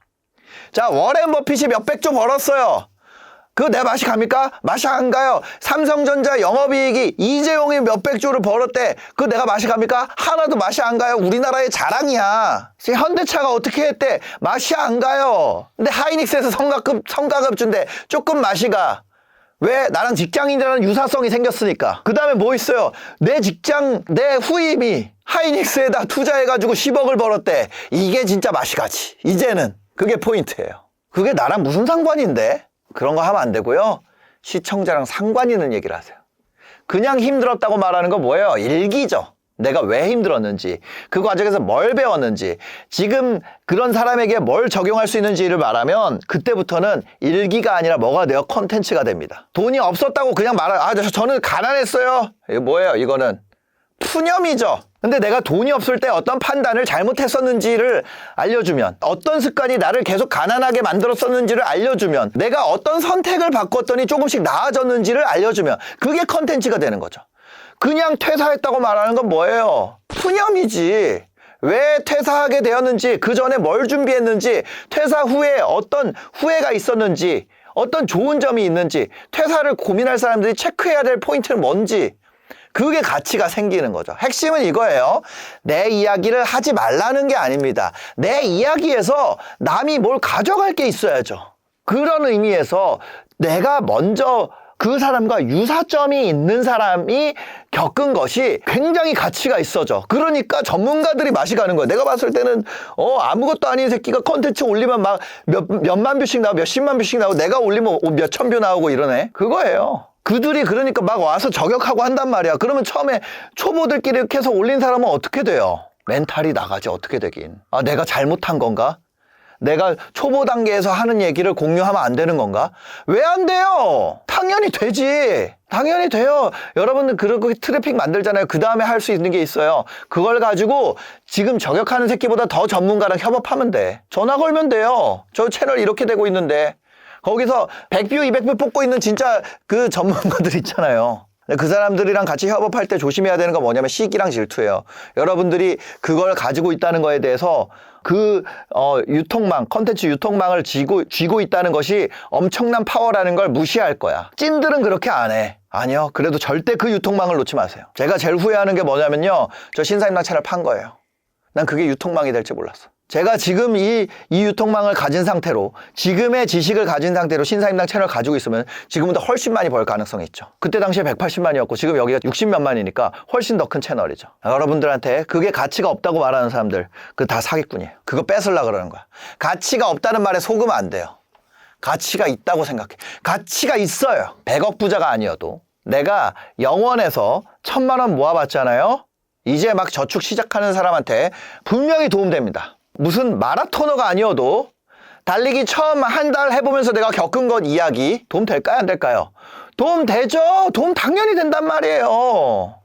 Speaker 1: 자, 워렌 버핏이 몇백조 벌었어요. 그거 내 맛이 갑니까? 맛이 안 가요. 삼성전자 영업이익이 이재용이 몇백조를 벌었대. 그거 내가 맛이 갑니까? 하나도 맛이 안 가요. 우리나라의 자랑이야. 현대차가 어떻게 했대? 맛이 안 가요. 근데 하이닉스에서 성과급 준대. 조금 맛이 가. 왜? 나랑 직장인이라는 유사성이 생겼으니까. 그 다음에 뭐 있어요? 내 후임이 하이닉스에다 투자해가지고 10억을 벌었대. 이게 진짜 맛이 가지. 이제는. 그게 포인트예요. 그게 나랑 무슨 상관인데? 그런 거 하면 안 되고요. 시청자랑 상관 있는 얘기를 하세요. 그냥 힘들었다고 말하는 거 뭐예요? 일기죠. 내가 왜 힘들었는지, 그 과정에서 뭘 배웠는지, 지금 그런 사람에게 뭘 적용할 수 있는지를 말하면 그때부터는 일기가 아니라 뭐가 돼요? 콘텐츠가 됩니다. 돈이 없었다고 그냥 저는 가난했어요. 이거 뭐예요? 이거는 푸념이죠. 근데 내가 돈이 없을 때 어떤 판단을 잘못했었는지를 알려주면, 어떤 습관이 나를 계속 가난하게 만들었었는지를 알려주면, 내가 어떤 선택을 바꿨더니 조금씩 나아졌는지를 알려주면 그게 컨텐츠가 되는 거죠. 그냥 퇴사했다고 말하는 건 뭐예요? 푸념이지. 왜 퇴사하게 되었는지, 그 전에 뭘 준비했는지, 퇴사 후에 어떤 후회가 있었는지, 어떤 좋은 점이 있는지, 퇴사를 고민할 사람들이 체크해야 될 포인트는 뭔지, 그게 가치가 생기는 거죠. 핵심은 이거예요. 내 이야기를 하지 말라는 게 아닙니다. 내 이야기에서 남이 뭘 가져갈 게 있어야죠. 그런 의미에서 내가 먼저 그 사람과 유사점이 있는 사람이 겪은 것이 굉장히 가치가 있어져. 그러니까 전문가들이 맛이 가는 거예요. 내가 봤을 때는 아무것도 아닌 새끼가 컨텐츠 올리면 막 몇만 뷰씩 나오고 몇십만 뷰씩 나오고 내가 올리면 몇천 뷰 나오고 이러네. 그거예요. 그들이 그러니까 막 와서 저격하고 한단 말이야. 그러면 처음에 초보들끼리 이렇게 해서 올린 사람은 어떻게 돼요? 멘탈이 나가지. 어떻게 되긴. 아, 내가 잘못한 건가? 내가 초보 단계에서 하는 얘기를 공유하면 안 되는 건가? 왜 안 돼요? 당연히 되지. 당연히 돼요. 여러분들 그렇게 트래픽 만들잖아요. 그 다음에 할 수 있는 게 있어요. 그걸 가지고 지금 저격하는 새끼보다 더 전문가랑 협업하면 돼. 전화 걸면 돼요. 저 채널 이렇게 되고 있는데. 거기서 100뷰, 200뷰 뽑고 있는 진짜 그 전문가들 있잖아요. 그 사람들이랑 같이 협업할 때 조심해야 되는 건 뭐냐면 시기랑 질투예요. 여러분들이 그걸 가지고 있다는 거에 대해서 유통망, 컨텐츠 유통망을 쥐고 있다는 것이 엄청난 파워라는 걸 무시할 거야. 찐들은 그렇게 안 해. 아니요. 그래도 절대 그 유통망을 놓지 마세요. 제가 제일 후회하는 게 뭐냐면요. 저 신사임당 채널 판 거예요. 난 그게 유통망이 될지 몰랐어. 제가 지금 이 유통망을 가진 상태로, 지금의 지식을 가진 상태로 신사임당 채널 가지고 있으면 지금보다 훨씬 많이 벌 가능성이 있죠. 그때 당시에 180만이었고 지금 여기가 60몇만이니까 훨씬 더 큰 채널이죠. 여러분들한테 그게 가치가 없다고 말하는 사람들, 그거 다 사기꾼이에요. 그거 뺏으려고 그러는 거야. 가치가 없다는 말에 속으면 안 돼요. 가치가 있다고 생각해. 가치가 있어요. 100억 부자가 아니어도. 내가 영원에서 1,000만 원 모아봤잖아요. 이제 막 저축 시작하는 사람한테 분명히 도움됩니다. 무슨 마라토너가 아니어도 달리기 처음 한 달 해보면서 내가 겪은 것 이야기 도움 될까요? 안 될까요? 도움 되죠? 도움 당연히 된단 말이에요.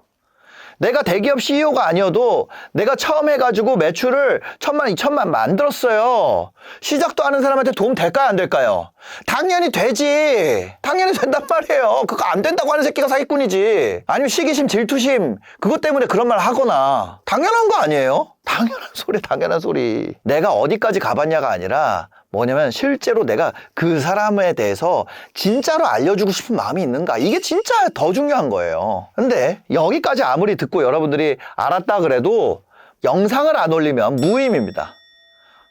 Speaker 1: 내가 대기업 CEO가 아니어도 내가 처음 해가지고 매출을 1000만, 2000만 만들었어요. 시작도 하는 사람한테 도움 될까요, 안 될까요? 당연히 되지. 당연히 된단 말이에요. 그거 안 된다고 하는 새끼가 사기꾼이지. 아니면 시기심, 질투심 그것 때문에 그런 말 하거나. 당연한 거 아니에요? 당연한 소리, 당연한 소리. 내가 어디까지 가봤냐가 아니라 뭐냐면 실제로 내가 그 사람에 대해서 진짜로 알려주고 싶은 마음이 있는가, 이게 진짜 더 중요한 거예요. 근데 여기까지 아무리 듣고 여러분들이 알았다 그래도 영상을 안 올리면 무의미입니다.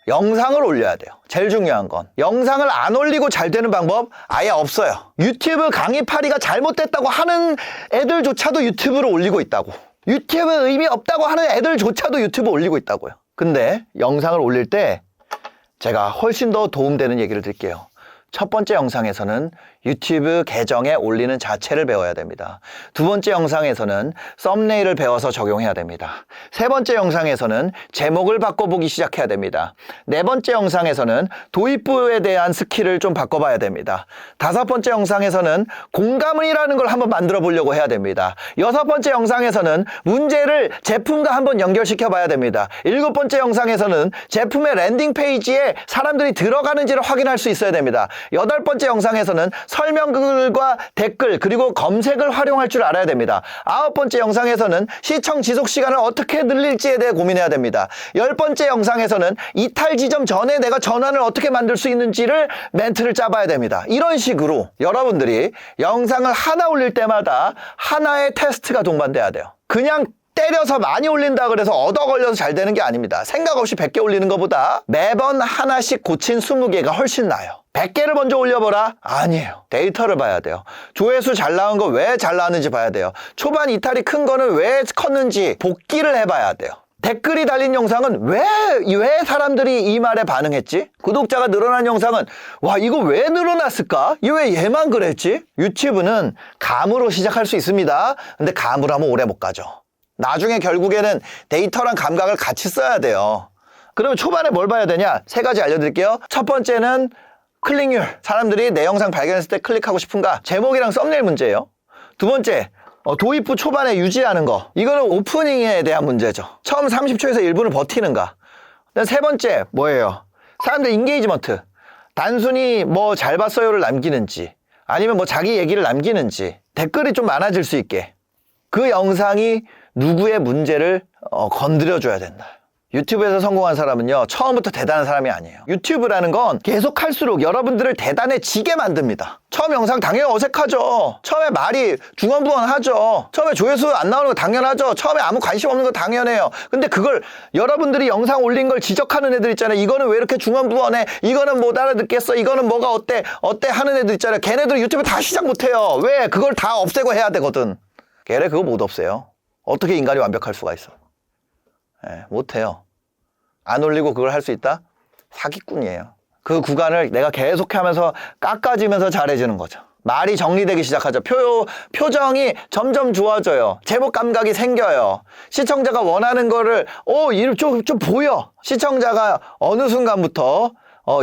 Speaker 1: 영상을 올려야 돼요. 제일 중요한 건 영상을 안 올리고 잘 되는 방법 아예 없어요. 유튜브 강의파리가 잘못됐다고 하는 애들조차도 유튜브를 올리고 있다고. 유튜브 의미 없다고 하는 애들조차도 유튜브 올리고 있다고요. 근데 영상을 올릴 때 제가 훨씬 더 도움되는 얘기를 드릴게요. 첫 번째 영상에서는 유튜브 계정에 올리는 자체를 배워야 됩니다. 두 번째 영상에서는 썸네일을 배워서 적용해야 됩니다. 세 번째 영상에서는 제목을 바꿔보기 시작해야 됩니다. 네 번째 영상에서는 도입부에 대한 스킬을 좀 바꿔봐야 됩니다. 다섯 번째 영상에서는 공감이라는 걸 한번 만들어 보려고 해야 됩니다. 여섯 번째 영상에서는 문제를 제품과 한번 연결시켜 봐야 됩니다. 일곱 번째 영상에서는 제품의 랜딩 페이지에 사람들이 들어가는지를 확인할 수 있어야 됩니다. 여덟 번째 영상에서는 설명글과 댓글 그리고 검색을 활용할 줄 알아야 됩니다. 아홉 번째 영상에서는 시청 지속 시간을 어떻게 늘릴지에 대해 고민해야 됩니다. 열 번째 영상에서는 이탈 지점 전에 내가 전환을 어떻게 만들 수 있는지를 멘트를 짜봐야 됩니다. 이런 식으로 여러분들이 영상을 하나 올릴 때마다 하나의 테스트가 동반돼야 돼요. 그냥 때려서 많이 올린다 그래서 얻어 걸려서 잘 되는 게 아닙니다. 생각 없이 100개 올리는 것보다 매번 하나씩 고친 20개가 훨씬 나아요. 100개를 먼저 올려보라? 아니에요. 데이터를 봐야 돼요. 조회수 잘 나온 거 왜 잘 나왔는지 봐야 돼요. 초반 이탈이 큰 거는 왜 컸는지 복기를 해봐야 돼요. 댓글이 달린 영상은 왜 사람들이 이 말에 반응했지? 구독자가 늘어난 영상은 와, 이거 왜 늘어났을까? 이거 왜 얘만 그랬지? 유튜브는 감으로 시작할 수 있습니다. 근데 감으로 하면 오래 못 가죠. 나중에 결국에는 데이터랑 감각을 같이 써야 돼요. 그러면 초반에 뭘 봐야 되냐? 세 가지 알려드릴게요. 첫 번째는 클릭률. 사람들이 내 영상 발견했을 때 클릭하고 싶은가? 제목이랑 썸네일 문제예요. 두 번째, 도입부 초반에 유지하는 거. 이거는 오프닝에 대한 문제죠. 처음 30초에서 1분을 버티는가? 세 번째, 뭐예요? 사람들 인게이지먼트. 단순히 뭐 잘 봤어요를 남기는지, 아니면 뭐 자기 얘기를 남기는지, 댓글이 좀 많아질 수 있게. 그 영상이 누구의 문제를 건드려줘야 된다. 유튜브에서 성공한 사람은요, 처음부터 대단한 사람이 아니에요. 유튜브라는 건 계속 할수록 여러분들을 대단해지게 만듭니다. 처음 영상 당연히 어색하죠. 처음에 말이 중언부언하죠. 처음에 조회수 안 나오는 거 당연하죠. 처음에 아무 관심 없는 거 당연해요. 근데 그걸 여러분들이 영상 올린 걸 지적하는 애들 있잖아요. 이거는 왜 이렇게 중언부언해? 이거는 못 알아듣겠어? 이거는 뭐가 어때 하는 애들 있잖아요. 걔네들은 유튜브 다 시작 못해요. 왜? 그걸 다 없애고 해야 되거든. 걔네 그거 못 없애요. 어떻게 인간이 완벽할 수가 있어? 못해요. 안 올리고 그걸 할 수 있다? 사기꾼이에요. 그 구간을 내가 계속 하면서 깎아지면서 잘해지는 거죠. 말이 정리되기 시작하죠. 표정이 점점 좋아져요. 제목 감각이 생겨요. 시청자가 원하는 거를 좀 보여. 시청자가 어느 순간부터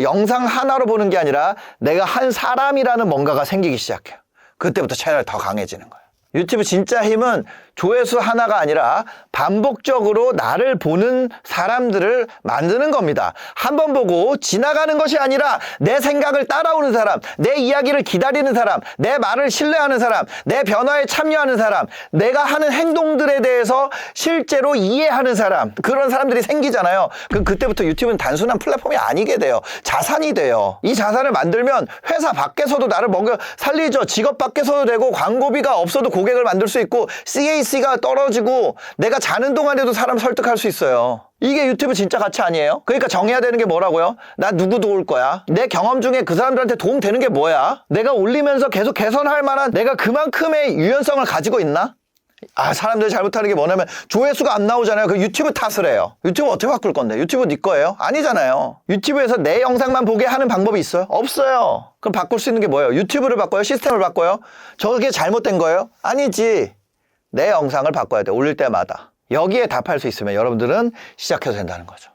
Speaker 1: 영상 하나로 보는 게 아니라 내가 한 사람이라는 뭔가가 생기기 시작해요. 그때부터 채널이 더 강해지는 거예요. 유튜브 진짜 힘은 조회수 하나가 아니라 반복적으로 나를 보는 사람들을 만드는 겁니다. 한 번 보고 지나가는 것이 아니라 내 생각을 따라오는 사람, 내 이야기를 기다리는 사람, 내 말을 신뢰하는 사람, 내 변화에 참여하는 사람, 내가 하는 행동들에 대해서 실제로 이해하는 사람, 그런 사람들이 생기잖아요. 그때부터 유튜브는 단순한 플랫폼이 아니게 돼요. 자산이 돼요. 이 자산을 만들면 회사 밖에서도 나를 먹여 살리죠. 직업 밖에서도 되고, 광고비가 없어도 고객을 만들 수 있고, CAC가 떨어지고 내가 자는 동안에도 사람 설득할 수 있어요. 이게 유튜브 진짜 가치 아니에요? 그러니까 정해야 되는 게 뭐라고요? 나 누구 도울 거야? 내 경험 중에 그 사람들한테 도움 되는 게 뭐야? 내가 올리면서 계속 개선할 만한 내가 그만큼의 유연성을 가지고 있나? 사람들이 잘못하는 게 뭐냐면 조회수가 안 나오잖아요. 그 유튜브 탓을 해요. 유튜브 어떻게 바꿀 건데? 유튜브 네 거예요? 아니잖아요. 유튜브에서 내 영상만 보게 하는 방법이 있어요? 없어요. 그럼 바꿀 수 있는 게 뭐예요? 유튜브를 바꿔요? 시스템을 바꿔요? 저게 잘못된 거예요? 아니지. 내 영상을 바꿔야 돼. 올릴 때마다. 여기에 답할 수 있으면 여러분들은 시작해도 된다는 거죠.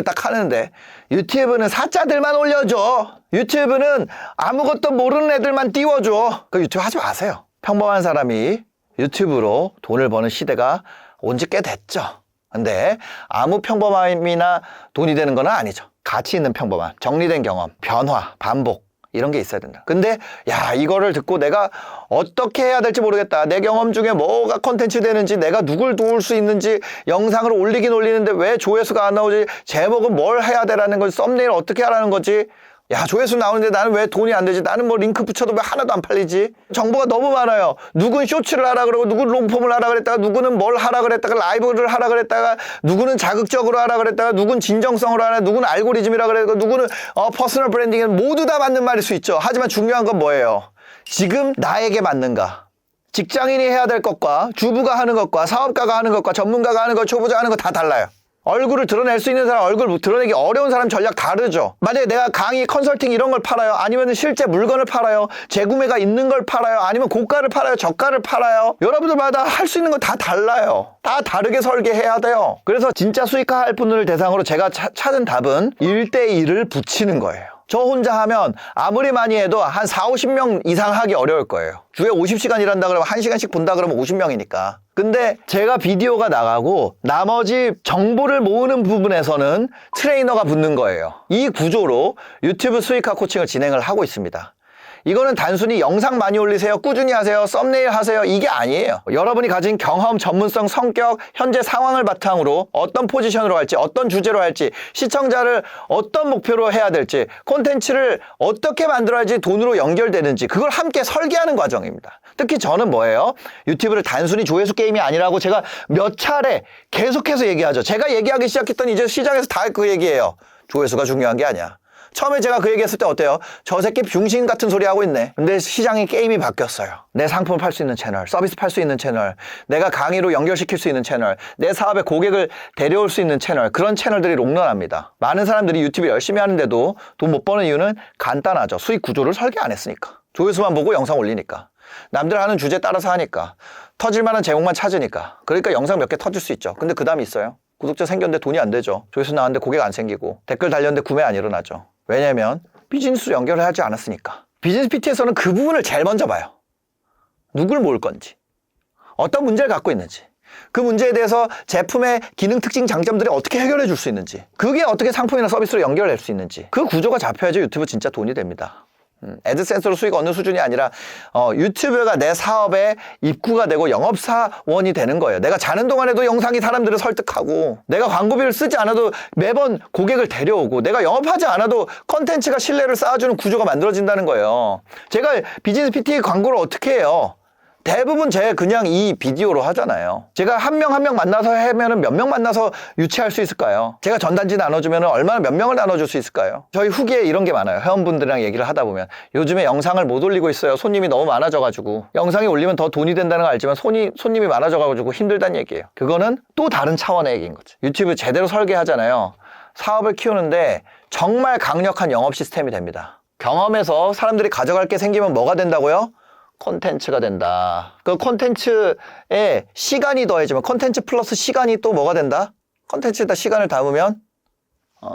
Speaker 1: 딱 하는데 유튜브는 사자들만 올려줘. 유튜브는 아무것도 모르는 애들만 띄워줘. 그 유튜브 하지 마세요. 평범한 사람이 유튜브로 돈을 버는 시대가 온 지 꽤 됐죠. 근데 아무 평범함이나 돈이 되는 건 아니죠. 가치 있는 평범함, 정리된 경험, 변화, 반복 이런 게 있어야 된다. 근데 야, 이거를 듣고 내가 어떻게 해야 될지 모르겠다. 내 경험 중에 뭐가 콘텐츠 되는지, 내가 누굴 도울 수 있는지, 영상을 올리긴 올리는데 왜 조회수가 안 나오지, 제목은 뭘 해야 되라는 거지, 썸네일 어떻게 하라는 거지, 야, 조회수 나오는데 나는 왜 돈이 안 되지? 나는 뭐 링크 붙여도 왜 하나도 안 팔리지? 정보가 너무 많아요. 누군 쇼츠를 하라 그러고, 누군 롱폼을 하라 그랬다가, 누구는 뭘 하라 그랬다가, 라이브를 하라 그랬다가, 누구는 자극적으로 하라 그랬다가, 누군 진정성으로 하라, 누구는 알고리즘이라 그랬고, 누구는 퍼스널 브랜딩은 모두 다 맞는 말일 수 있죠. 하지만 중요한 건 뭐예요? 지금 나에게 맞는가? 직장인이 해야 될 것과, 주부가 하는 것과, 사업가가 하는 것과, 전문가가 하는 것, 초보자 하는 거 다 달라요. 얼굴을 드러낼 수 있는 사람, 얼굴 드러내기 어려운 사람 전략 다르죠. 만약에 내가 강의, 컨설팅 이런 걸 팔아요? 아니면 실제 물건을 팔아요? 재구매가 있는 걸 팔아요? 아니면 고가를 팔아요? 저가를 팔아요? 여러분들마다 할 수 있는 건 다 달라요. 다 다르게 설계해야 돼요. 그래서 진짜 수익화할 분을 대상으로 제가 찾은 답은 1대1을 붙이는 거예요. 저 혼자 하면 아무리 많이 해도 한 4, 50명 이상 하기 어려울 거예요. 주에 50시간 일한다 그러면 1시간씩 본다 그러면 50명이니까. 근데 제가 비디오가 나가고 나머지 정보를 모으는 부분에서는 트레이너가 붙는 거예요. 이 구조로 유튜브 수익화 코칭을 진행을 하고 있습니다. 이거는 단순히 영상 많이 올리세요, 꾸준히 하세요, 썸네일 하세요, 이게 아니에요. 여러분이 가진 경험, 전문성, 성격, 현재 상황을 바탕으로 어떤 포지션으로 할지, 어떤 주제로 할지, 시청자를 어떤 목표로 해야 될지, 콘텐츠를 어떻게 만들어야지 돈으로 연결되는지, 그걸 함께 설계하는 과정입니다. 특히 저는 뭐예요? 유튜브를 단순히 조회수 게임이 아니라고 제가 몇 차례 계속해서 얘기하죠. 제가 얘기하기 시작했더니 이제 시장에서 다 그 얘기예요. 조회수가 중요한 게 아니야. 처음에 제가 그 얘기했을 때 어때요? 저 새끼 병신 같은 소리 하고 있네. 근데 시장의 게임이 바뀌었어요. 내 상품을 팔 수 있는 채널, 서비스 팔 수 있는 채널, 내가 강의로 연결시킬 수 있는 채널, 내 사업에 고객을 데려올 수 있는 채널, 그런 채널들이 롱런합니다. 많은 사람들이 유튜브 열심히 하는데도 돈 못 버는 이유는 간단하죠. 수익 구조를 설계 안 했으니까. 조회수만 보고 영상 올리니까. 남들 하는 주제 따라서 하니까. 터질 만한 제목만 찾으니까. 그러니까 영상 몇 개 터질 수 있죠. 근데 그 다음이 있어요. 구독자 생겼는데 돈이 안 되죠. 조회수 나왔는데 고객 안 생기고, 댓글 달렸는데 구매 안 일어나죠. 왜냐면 비즈니스 연결을 하지 않았으니까. 비즈니스 PT에서는 그 부분을 제일 먼저 봐요. 누굴 모을 건지, 어떤 문제를 갖고 있는지, 그 문제에 대해서 제품의 기능, 특징, 장점들이 어떻게 해결해 줄 수 있는지, 그게 어떻게 상품이나 서비스로 연결할 수 있는지, 그 구조가 잡혀야지 유튜브 진짜 돈이 됩니다. 애드센스로 수익 얻는 수준이 아니라 유튜브가 내 사업의 입구가 되고 영업사원이 되는 거예요. 내가 자는 동안에도 영상이 사람들을 설득하고, 내가 광고비를 쓰지 않아도 매번 고객을 데려오고, 내가 영업하지 않아도 컨텐츠가 신뢰를 쌓아주는 구조가 만들어진다는 거예요. 제가 비즈니스 PT 광고를 어떻게 해요? 대부분 그냥 이 비디오로 하잖아요. 제가 한 명 한 명 만나서 하면은 몇 명 만나서 유치할 수 있을까요? 제가 전단지 나눠주면은 얼마나 몇 명을 나눠줄 수 있을까요? 저희 후기에 이런 게 많아요. 회원분들이랑 얘기를 하다 보면 요즘에 영상을 못 올리고 있어요. 손님이 너무 많아져가지고. 영상이 올리면 더 돈이 된다는 걸 알지만 손님이 많아져가지고 힘들다는 얘기예요. 그거는 또 다른 차원의 얘기인 거죠. 유튜브 제대로 설계하잖아요. 사업을 키우는데 정말 강력한 영업 시스템이 됩니다. 경험에서 사람들이 가져갈 게 생기면 뭐가 된다고요? 콘텐츠가 된다. 그 콘텐츠에 시간이 더해지면, 콘텐츠 플러스 시간이 또 뭐가 된다? 콘텐츠에다 시간을 담으면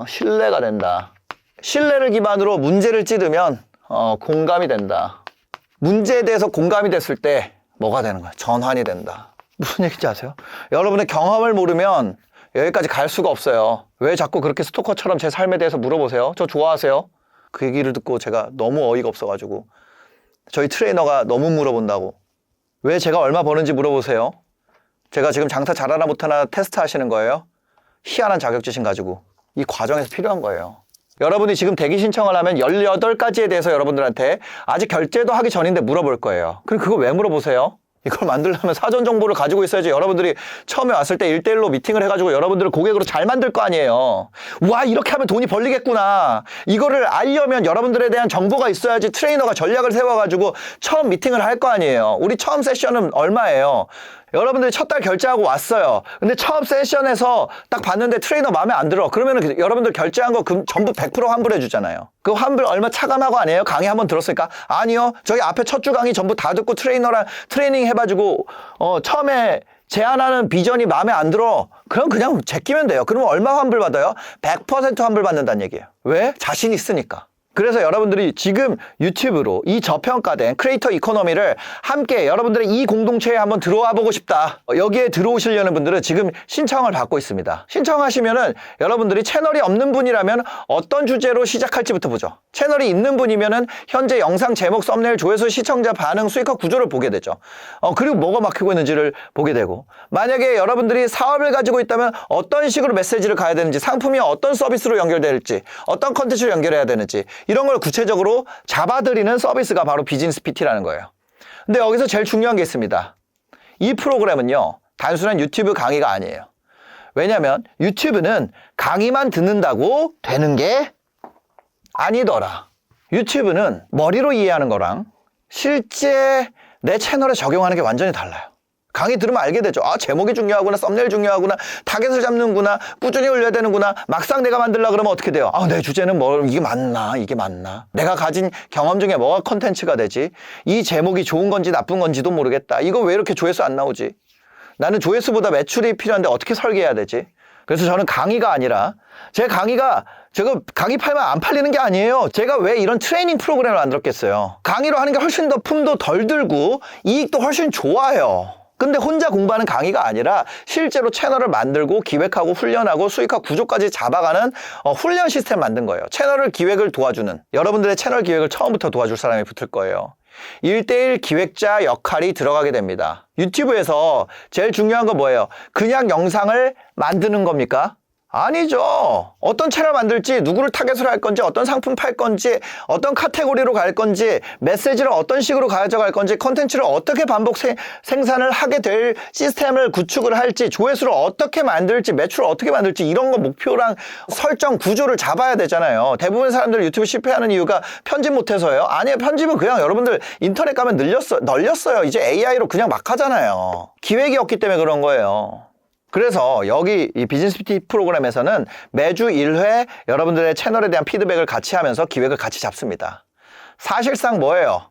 Speaker 1: 신뢰가 된다. 신뢰를 기반으로 문제를 찌르면 공감이 된다. 문제에 대해서 공감이 됐을 때 뭐가 되는 거야? 전환이 된다. 무슨 얘기인지 아세요? 여러분의 경험을 모르면 여기까지 갈 수가 없어요. 왜 자꾸 그렇게 스토커처럼 제 삶에 대해서 물어보세요? 저 좋아하세요? 그 얘기를 듣고 제가 너무 어이가 없어가지고, 저희 트레이너가 너무 물어본다고. 왜 제가 얼마 버는지 물어보세요. 제가 지금 장사 잘하나 못하나 테스트 하시는 거예요? 희한한 자격지심 가지고. 이 과정에서 필요한 거예요. 여러분이 지금 대기 신청을 하면 18가지에 대해서 여러분들한테 아직 결제도 하기 전인데 물어볼 거예요. 그럼 그거 왜 물어보세요? 이걸 만들려면 사전 정보를 가지고 있어야지. 여러분들이 처음에 왔을 때 1대1로 미팅을 해가지고 여러분들을 고객으로 잘 만들 거 아니에요. 와, 이렇게 하면 돈이 벌리겠구나. 이거를 알려면 여러분들에 대한 정보가 있어야지 트레이너가 전략을 세워가지고 처음 미팅을 할 거 아니에요. 우리 처음 세션은 얼마예요? 여러분들이 첫 달 결제하고 왔어요. 근데 처음 세션에서 딱 봤는데 트레이너 마음에 안 들어. 그러면은 여러분들 결제한 거 전부 100% 환불해 주잖아요. 그 환불 얼마 차감하고 아니에요? 강의 한번 들었으니까? 아니요. 저희 앞에 첫 주 강의 전부 다 듣고 트레이너랑 트레이닝 해가지고 처음에 제안하는 비전이 마음에 안 들어. 그럼 그냥 제끼면 돼요. 그러면 얼마 환불 받아요? 100% 환불 받는다는 얘기예요. 왜? 자신 있으니까. 그래서 여러분들이 지금 유튜브로 이 저평가된 크리에이터 이코노미를 함께 여러분들의 이 공동체에 한번 들어와 보고 싶다. 여기에 들어오시려는 분들은 지금 신청을 받고 있습니다. 신청하시면은 여러분들이 채널이 없는 분이라면 어떤 주제로 시작할지부터 보죠. 채널이 있는 분이면은 현재 영상 제목, 썸네일, 조회수, 시청자 반응, 수익화 구조를 보게 되죠. 그리고 뭐가 막히고 있는지를 보게 되고, 만약에 여러분들이 사업을 가지고 있다면 어떤 식으로 메시지를 가야 되는지, 상품이 어떤 서비스로 연결될지, 어떤 컨텐츠로 연결해야 되는지, 이런 걸 구체적으로 잡아드리는 서비스가 바로 비즈니스 PT라는 거예요. 근데 여기서 제일 중요한 게 있습니다. 이 프로그램은요, 단순한 유튜브 강의가 아니에요. 왜냐면 유튜브는 강의만 듣는다고 되는 게 아니더라. 유튜브는 머리로 이해하는 거랑 실제 내 채널에 적용하는 게 완전히 달라요. 강의 들으면 알게 되죠. 제목이 중요하구나, 썸네일 중요하구나, 타겟을 잡는구나, 꾸준히 올려야 되는구나. 막상 내가 만들려고 그러면 어떻게 돼요? 내 주제는 이게 맞나? 이게 맞나? 내가 가진 경험 중에 뭐가 컨텐츠가 되지? 이 제목이 좋은 건지 나쁜 건지도 모르겠다. 이거 왜 이렇게 조회수 안 나오지? 나는 조회수보다 매출이 필요한데 어떻게 설계해야 되지? 그래서 저는 강의가 아니라, 제가 강의 팔면 안 팔리는 게 아니에요. 제가 왜 이런 트레이닝 프로그램을 만들었겠어요? 강의로 하는 게 훨씬 더 품도 덜 들고 이익도 훨씬 좋아요. 근데 혼자 공부하는 강의가 아니라 실제로 채널을 만들고 기획하고 훈련하고 수익화 구조까지 잡아가는 훈련 시스템 만든 거예요. 채널을 기획을 도와주는, 여러분들의 채널 기획을 처음부터 도와줄 사람이 붙을 거예요. 1:1 기획자 역할이 들어가게 됩니다. 유튜브에서 제일 중요한 건 뭐예요? 그냥 영상을 만드는 겁니까? 아니죠. 어떤 채널 만들지, 누구를 타겟으로 할 건지, 어떤 상품 팔 건지, 어떤 카테고리로 갈 건지, 메시지를 어떤 식으로 가져갈 건지, 컨텐츠를 어떻게 반복 생산을 하게 될 시스템을 구축을 할지, 조회수를 어떻게 만들지, 매출을 어떻게 만들지, 이런 거 목표랑 설정 구조를 잡아야 되잖아요. 대부분 사람들 유튜브 실패하는 이유가 편집 못해서예요? 아니에요. 편집은 그냥 여러분들 인터넷 가면 널렸어요. 이제 AI로 그냥 막 하잖아요. 기획이 없기 때문에 그런 거예요. 그래서 여기 이 비즈니스 PT 프로그램에서는 매주 1회 여러분들의 채널에 대한 피드백을 같이 하면서 기획을 같이 잡습니다. 사실상 뭐예요?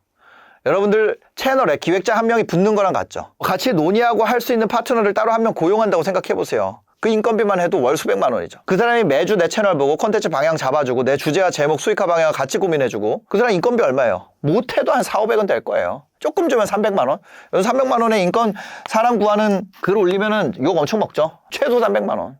Speaker 1: 여러분들 채널에 기획자 한 명이 붙는 거랑 같죠. 같이 논의하고 할 수 있는 파트너를 따로 한 명 고용한다고 생각해 보세요. 그 인건비만 해도 월 수백만 원이죠. 그 사람이 매주 내 채널 보고 콘텐츠 방향 잡아주고 내 주제와 제목, 수익화 방향을 같이 고민해주고, 그 사람 인건비 얼마예요? 못해도 한 4,500원 될 거예요. 조금 주면 300만 원. 여기서 300만 원에 인건 사람 구하는 글 올리면은 욕 엄청 먹죠. 최소 300만 원.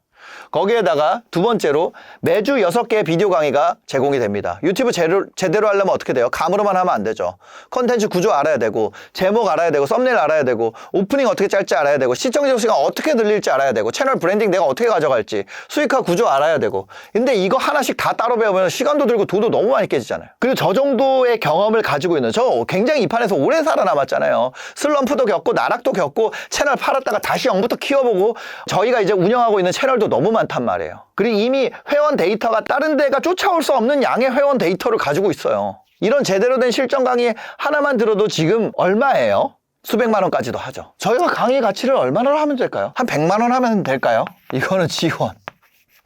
Speaker 1: 거기에다가 두 번째로 매주 6개의 비디오 강의가 제공이 됩니다. 유튜브 제대로 하려면 어떻게 돼요? 감으로만 하면 안 되죠. 컨텐츠 구조 알아야 되고, 제목 알아야 되고, 썸네일 알아야 되고, 오프닝 어떻게 짤지 알아야 되고, 시청자 수가 어떻게 늘릴지 알아야 되고, 채널 브랜딩 내가 어떻게 가져갈지, 수익화 구조 알아야 되고. 근데 이거 하나씩 다 따로 배우면 시간도 들고 돈도 너무 많이 깨지잖아요. 그리고 저 정도의 경험을 가지고 있는, 저 굉장히 이 판에서 오래 살아남았잖아요. 슬럼프도 겪고 나락도 겪고 채널 팔았다가 다시 0부터 키워보고, 저희가 이제 운영하고 있는 채널도 너무 많단 말이에요. 그리고 이미 회원 데이터가 다른 데가 쫓아올 수 없는 양의 회원 데이터를 가지고 있어요. 이런 제대로 된 실전 강의 하나만 들어도 지금 얼마예요? 수백만 원까지도 하죠. 저희가 강의 가치를 얼마나 하면 될까요? 한 100만 원 하면 될까요? 이거는 지원.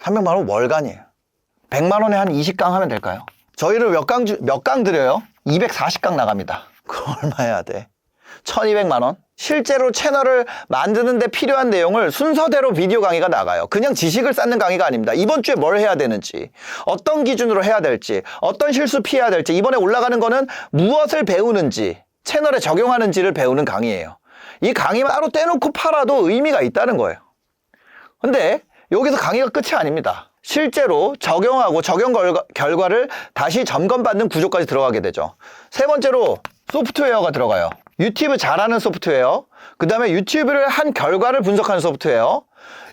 Speaker 1: 300만 원 월간이에요. 100만 원에 한 20강 하면 될까요? 저희를 몇 강 드려요? 240강 나갑니다. 그럼 얼마 해야 돼? 1200만 원? 실제로 채널을 만드는데 필요한 내용을 순서대로 비디오 강의가 나가요. 그냥 지식을 쌓는 강의가 아닙니다. 이번 주에 뭘 해야 되는지, 어떤 기준으로 해야 될지, 어떤 실수 피해야 될지, 이번에 올라가는 거는 무엇을 배우는지, 채널에 적용하는지를 배우는 강의예요. 이 강의만 따로 떼놓고 팔아도 의미가 있다는 거예요. 근데 여기서 강의가 끝이 아닙니다. 실제로 적용하고 적용 결과를 다시 점검받는 구조까지 들어가게 되죠. 세 번째로 소프트웨어가 들어가요. 유튜브 잘하는 소프트웨어, 그 다음에 유튜브를 한 결과를 분석하는 소프트웨어,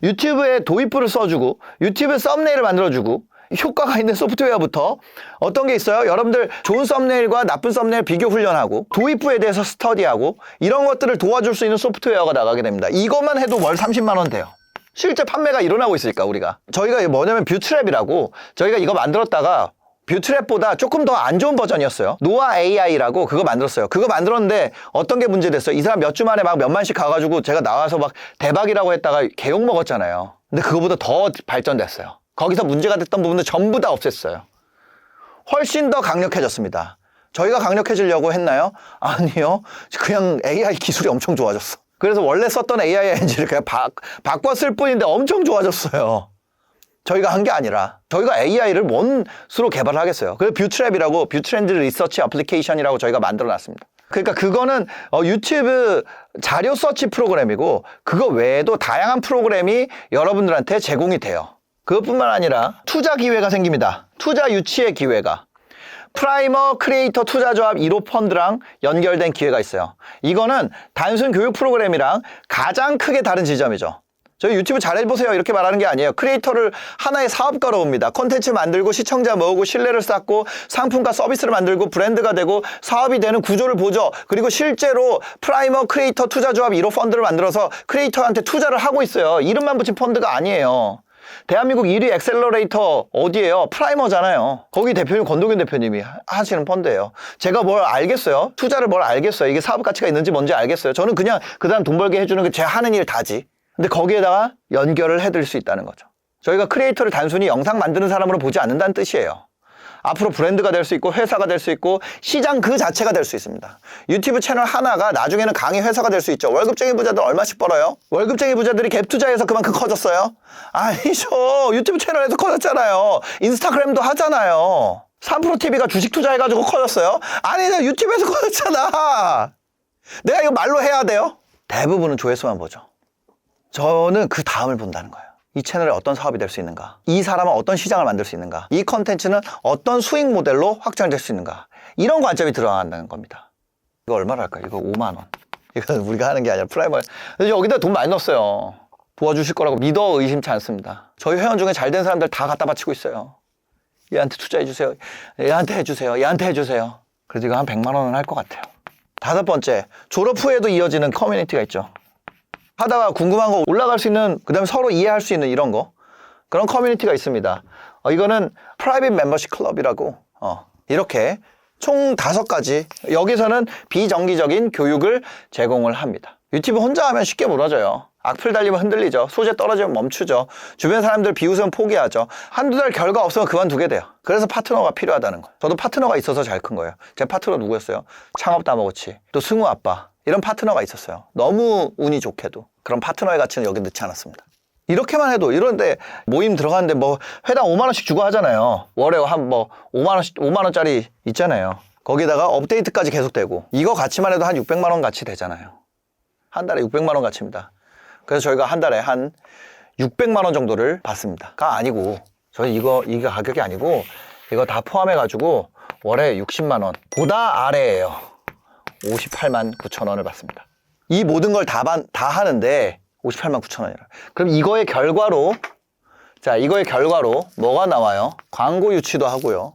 Speaker 1: 유튜브에 도입부를 써주고, 유튜브 썸네일을 만들어주고, 효과가 있는 소프트웨어부터 어떤 게 있어요? 여러분들 좋은 썸네일과 나쁜 썸네일 비교 훈련하고, 도입부에 대해서 스터디하고, 이런 것들을 도와줄 수 있는 소프트웨어가 나가게 됩니다. 이것만 해도 월 30만 원 돼요. 실제 판매가 일어나고 있으니까 우리가. 저희가 뭐냐면 뷰트랩이라고, 저희가 이거 만들었다가 뷰트랩보다 조금 더 안 좋은 버전이었어요. 노아 AI라고 그거 만들었어요. 그거 만들었는데 어떤 게 문제됐어요? 이 사람 몇 주 만에 막 몇만씩 가가지고 제가 나와서 막 대박이라고 했다가 개욕 먹었잖아요. 근데 그거보다 더 발전됐어요. 거기서 문제가 됐던 부분들 전부 다 없앴어요. 훨씬 더 강력해졌습니다. 저희가 강력해지려고 했나요? 아니요. 그냥 AI 기술이 엄청 좋아졌어. 그래서 원래 썼던 AI 엔진을 그냥 바꿨을 뿐인데 엄청 좋아졌어요. 저희가 한 게 아니라 저희가 AI를 뭔수로 개발을 하겠어요. 그래서 뷰트랩이라고 뷰트렌드 리서치 애플리케이션이라고 저희가 만들어 놨습니다. 그러니까 그거는 유튜브 자료 서치 프로그램이고 그거 외에도 다양한 프로그램이 여러분들한테 제공이 돼요. 그것뿐만 아니라 투자 기회가 생깁니다. 투자 유치의 기회가. 프라이머 크리에이터 투자조합 1호 펀드랑 연결된 기회가 있어요. 이거는 단순 교육 프로그램이랑 가장 크게 다른 지점이죠. 저희 유튜브 잘해보세요 이렇게 말하는 게 아니에요. 크리에이터를 하나의 사업가로 봅니다. 콘텐츠 만들고 시청자 모으고 신뢰를 쌓고 상품과 서비스를 만들고 브랜드가 되고 사업이 되는 구조를 보죠. 그리고 실제로 프라이머 크리에이터 투자조합 1호 펀드를 만들어서 크리에이터한테 투자를 하고 있어요. 이름만 붙인 펀드가 아니에요. 대한민국 1위 엑셀러레이터 어디예요? 프라이머잖아요. 거기 대표님 권동윤 대표님이 하시는 펀드예요. 제가 뭘 알겠어요? 투자를 뭘 알겠어요? 이게 사업 가치가 있는지 뭔지 알겠어요? 저는 그냥 그 사람 돈 벌게 해주는 게 제가 하는 일 다지. 근데 거기에다가 연결을 해드릴 수 있다는 거죠. 저희가 크리에이터를 단순히 영상 만드는 사람으로 보지 않는다는 뜻이에요. 앞으로 브랜드가 될 수 있고 회사가 될 수 있고 시장 그 자체가 될 수 있습니다. 유튜브 채널 하나가 나중에는 강의 회사가 될 수 있죠. 월급쟁이 부자들 얼마씩 벌어요? 월급쟁이 부자들이 갭 투자해서 그만큼 커졌어요? 아니죠. 유튜브 채널에서 커졌잖아요. 인스타그램도 하잖아요. 3프로TV가 주식 투자해가지고 커졌어요? 아니, 유튜브에서 커졌잖아. 내가 이거 말로 해야 돼요? 대부분은 조회수만 보죠. 저는 그 다음을 본다는 거예요. 이 채널에 어떤 사업이 될 수 있는가? 이 사람은 어떤 시장을 만들 수 있는가? 이 컨텐츠는 어떤 수익 모델로 확장될 수 있는가? 이런 관점이 들어간다는 겁니다. 이거 얼마나 할까요? 이거 5만 원. 이건 우리가 하는 게 아니라 프라이머. 여기다 돈 많이 넣었어요. 도와주실 거라고 믿어 의심치 않습니다. 저희 회원 중에 잘된 사람들 다 갖다 바치고 있어요. 얘한테 투자해 주세요. 얘한테 해주세요. 얘한테 해주세요. 그래도 이거 한 100만 원은 할 것 같아요. 5번째, 졸업 후에도 이어지는 커뮤니티가 있죠. 하다가 궁금한 거 올라갈 수 있는, 그 다음에 서로 이해할 수 있는 이런 거, 그런 커뮤니티가 있습니다. 이거는 프라이빗 멤버십 클럽이라고 이렇게 총 5가지, 여기서는 비정기적인 교육을 제공을 합니다. 유튜브 혼자 하면 쉽게 무너져요. 악플 달리면 흔들리죠. 소재 떨어지면 멈추죠. 주변 사람들 비웃으면 포기하죠. 한두 달 결과 없으면 그만두게 돼요. 그래서 파트너가 필요하다는 거예요. 저도 파트너가 있어서 잘 큰 거예요. 제 파트너 누구였어요? 창업 다마고치, 또 승우 아빠, 이런 파트너가 있었어요. 너무 운이 좋게도. 그런 파트너의 가치는 여기 넣지 않았습니다. 이렇게만 해도, 이런데 모임 들어가는데 뭐 회당 5만 원씩 주고 하잖아요. 월에 한 뭐 5만 원짜리 있잖아요. 거기다가 업데이트까지 계속되고, 이거 가치만 해도 한 600만 원 가치 되잖아요. 한 달에 600만 원 가치입니다. 그래서 저희가 한 달에 한 600만 원 정도를 받습니다. 가 아니고, 저희 이게 가격이 아니고, 이거 다 포함해가지고 월에 60만 원 보다 아래예요. 58만 9천 원을 받습니다. 이 모든 걸 다 하는데 58만 9천 원이라. 그럼 이거의 결과로 뭐가 나와요? 광고 유치도 하고요.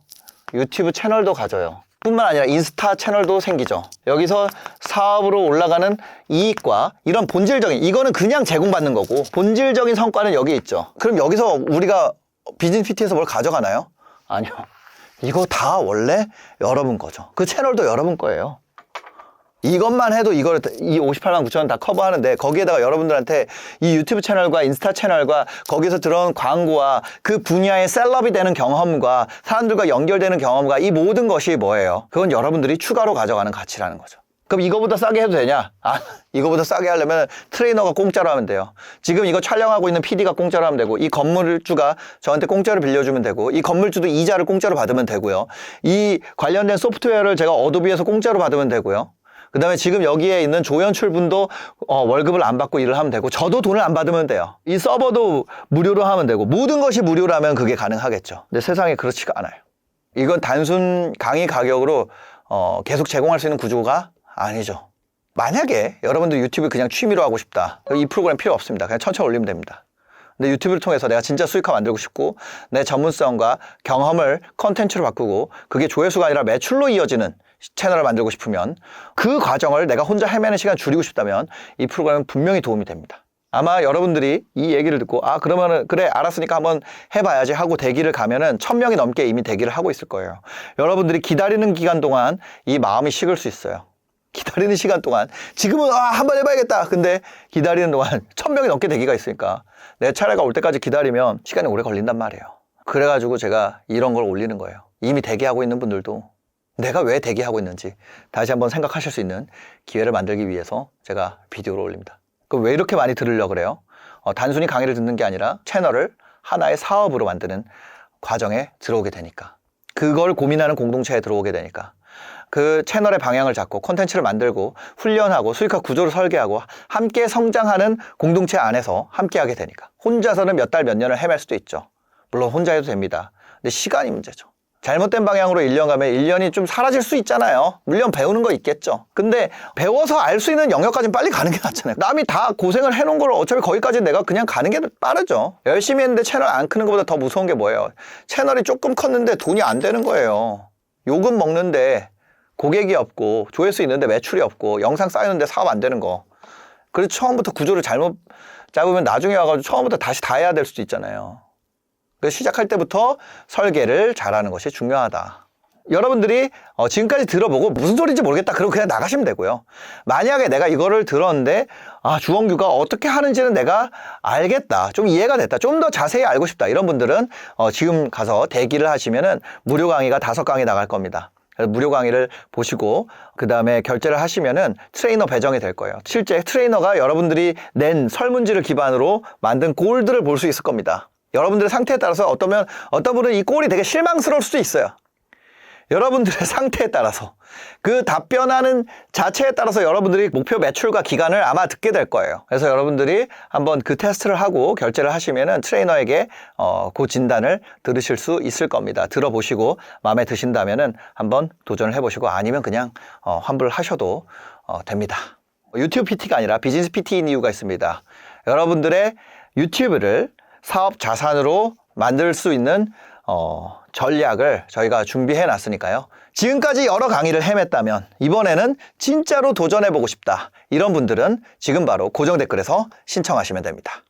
Speaker 1: 유튜브 채널도 가져요. 뿐만 아니라 인스타 채널도 생기죠. 여기서 사업으로 올라가는 이익과 이런 본질적인, 이거는 그냥 제공받는 거고 본질적인 성과는 여기 있죠. 그럼 여기서 우리가 비즈니스 PT에서 뭘 가져가나요? 아니요. 이거 다 원래 여러분 거죠. 그 채널도 여러분 거예요. 이것만 해도 이 58만 9천 원 다 커버하는데, 거기에다가 여러분들한테 이 유튜브 채널과 인스타 채널과 거기서 들어온 광고와 그 분야의 셀럽이 되는 경험과 사람들과 연결되는 경험과 이 모든 것이 뭐예요? 그건 여러분들이 추가로 가져가는 가치라는 거죠. 그럼 이거보다 싸게 해도 되냐? 이거보다 싸게 하려면 트레이너가 공짜로 하면 돼요. 지금 이거 촬영하고 있는 PD가 공짜로 하면 되고, 이 건물주가 저한테 공짜로 빌려주면 되고, 이 건물주도 이자를 공짜로 받으면 되고요. 이 관련된 소프트웨어를 제가 어도비에서 공짜로 받으면 되고요. 그 다음에 지금 여기에 있는 조연출 분도 월급을 안 받고 일을 하면 되고, 저도 돈을 안 받으면 돼요. 이 서버도 무료로 하면 되고, 모든 것이 무료라면 그게 가능하겠죠. 근데 세상에 그렇지가 않아요. 이건 단순 강의 가격으로 계속 제공할 수 있는 구조가 아니죠. 만약에 여러분들 유튜브 그냥 취미로 하고 싶다, 이 프로그램 필요 없습니다. 그냥 천천히 올리면 됩니다. 근데 유튜브를 통해서 내가 진짜 수익화 만들고 싶고, 내 전문성과 경험을 컨텐츠로 바꾸고 그게 조회수가 아니라 매출로 이어지는 채널을 만들고 싶으면, 그 과정을 내가 혼자 헤매는 시간 줄이고 싶다면 이 프로그램은 분명히 도움이 됩니다. 아마 여러분들이 이 얘기를 듣고 그러면은 그래 알았으니까 한번 해봐야지 하고 대기를 가면은 1000명이 넘게 이미 대기를 하고 있을 거예요. 여러분들이 기다리는 기간 동안 이 마음이 식을 수 있어요. 기다리는 시간 동안 지금은 한번 해봐야겠다. 근데 기다리는 동안 1000명이 넘게 대기가 있으니까 내 차례가 올 때까지 기다리면 시간이 오래 걸린단 말이에요. 그래가지고 제가 이런 걸 올리는 거예요. 이미 대기하고 있는 분들도 내가 왜 대기하고 있는지 다시 한번 생각하실 수 있는 기회를 만들기 위해서 제가 비디오를 올립니다. 그럼 왜 이렇게 많이 들으려고 그래요? 단순히 강의를 듣는 게 아니라 채널을 하나의 사업으로 만드는 과정에 들어오게 되니까, 그걸 고민하는 공동체에 들어오게 되니까, 그 채널의 방향을 잡고 콘텐츠를 만들고 훈련하고 수익화 구조를 설계하고 함께 성장하는 공동체 안에서 함께 하게 되니까. 혼자서는 몇 달 몇 년을 헤맬 수도 있죠. 물론 혼자 해도 됩니다. 근데 시간이 문제죠. 잘못된 방향으로 1년 가면 1년이 좀 사라질 수 있잖아요. 물론 배우는 거 있겠죠. 근데 배워서 알 수 있는 영역까지는 빨리 가는 게 낫잖아요. 남이 다 고생을 해놓은 걸 어차피 거기까지 내가 그냥 가는 게 빠르죠. 열심히 했는데 채널 안 크는 것보다 더 무서운 게 뭐예요? 채널이 조금 컸는데 돈이 안 되는 거예요. 요금 먹는데 고객이 없고, 조회수 있는데 매출이 없고, 영상 쌓이는데 사업 안 되는 거. 그래서 처음부터 구조를 잘못 잡으면 나중에 와가지고 처음부터 다시 다 해야 될 수도 있잖아요. 그래서 시작할 때부터 설계를 잘하는 것이 중요하다. 여러분들이 지금까지 들어보고 무슨 소리인지 모르겠다, 그럼 그냥 나가시면 되고요. 만약에 내가 이거를 들었는데 주원규가 어떻게 하는지는 내가 알겠다, 좀 이해가 됐다, 좀 더 자세히 알고 싶다, 이런 분들은 지금 가서 대기를 하시면은 무료 강의가 5강이 나갈 겁니다. 그래서 무료 강의를 보시고 그 다음에 결제를 하시면은 트레이너 배정이 될 거예요. 실제 트레이너가 여러분들이 낸 설문지를 기반으로 만든 골들을 볼 수 있을 겁니다. 여러분들의 상태에 따라서 어떤 분은 이 꼴이 되게 실망스러울 수도 있어요. 여러분들의 상태에 따라서, 그 답변하는 자체에 따라서 여러분들이 목표 매출과 기간을 아마 듣게 될 거예요. 그래서 여러분들이 한번 그 테스트를 하고 결제를 하시면은 트레이너에게 그 진단을 들으실 수 있을 겁니다. 들어보시고 마음에 드신다면은 한번 도전을 해보시고, 아니면 그냥 환불을 하셔도 됩니다. 유튜브 PT가 아니라 비즈니스 PT인 이유가 있습니다. 여러분들의 유튜브를 사업 자산으로 만들 수 있는 전략을 저희가 준비해 놨으니까요. 지금까지 여러 강의를 헤맸다면 이번에는 진짜로 도전해보고 싶다, 이런 분들은 지금 바로 고정 댓글에서 신청하시면 됩니다.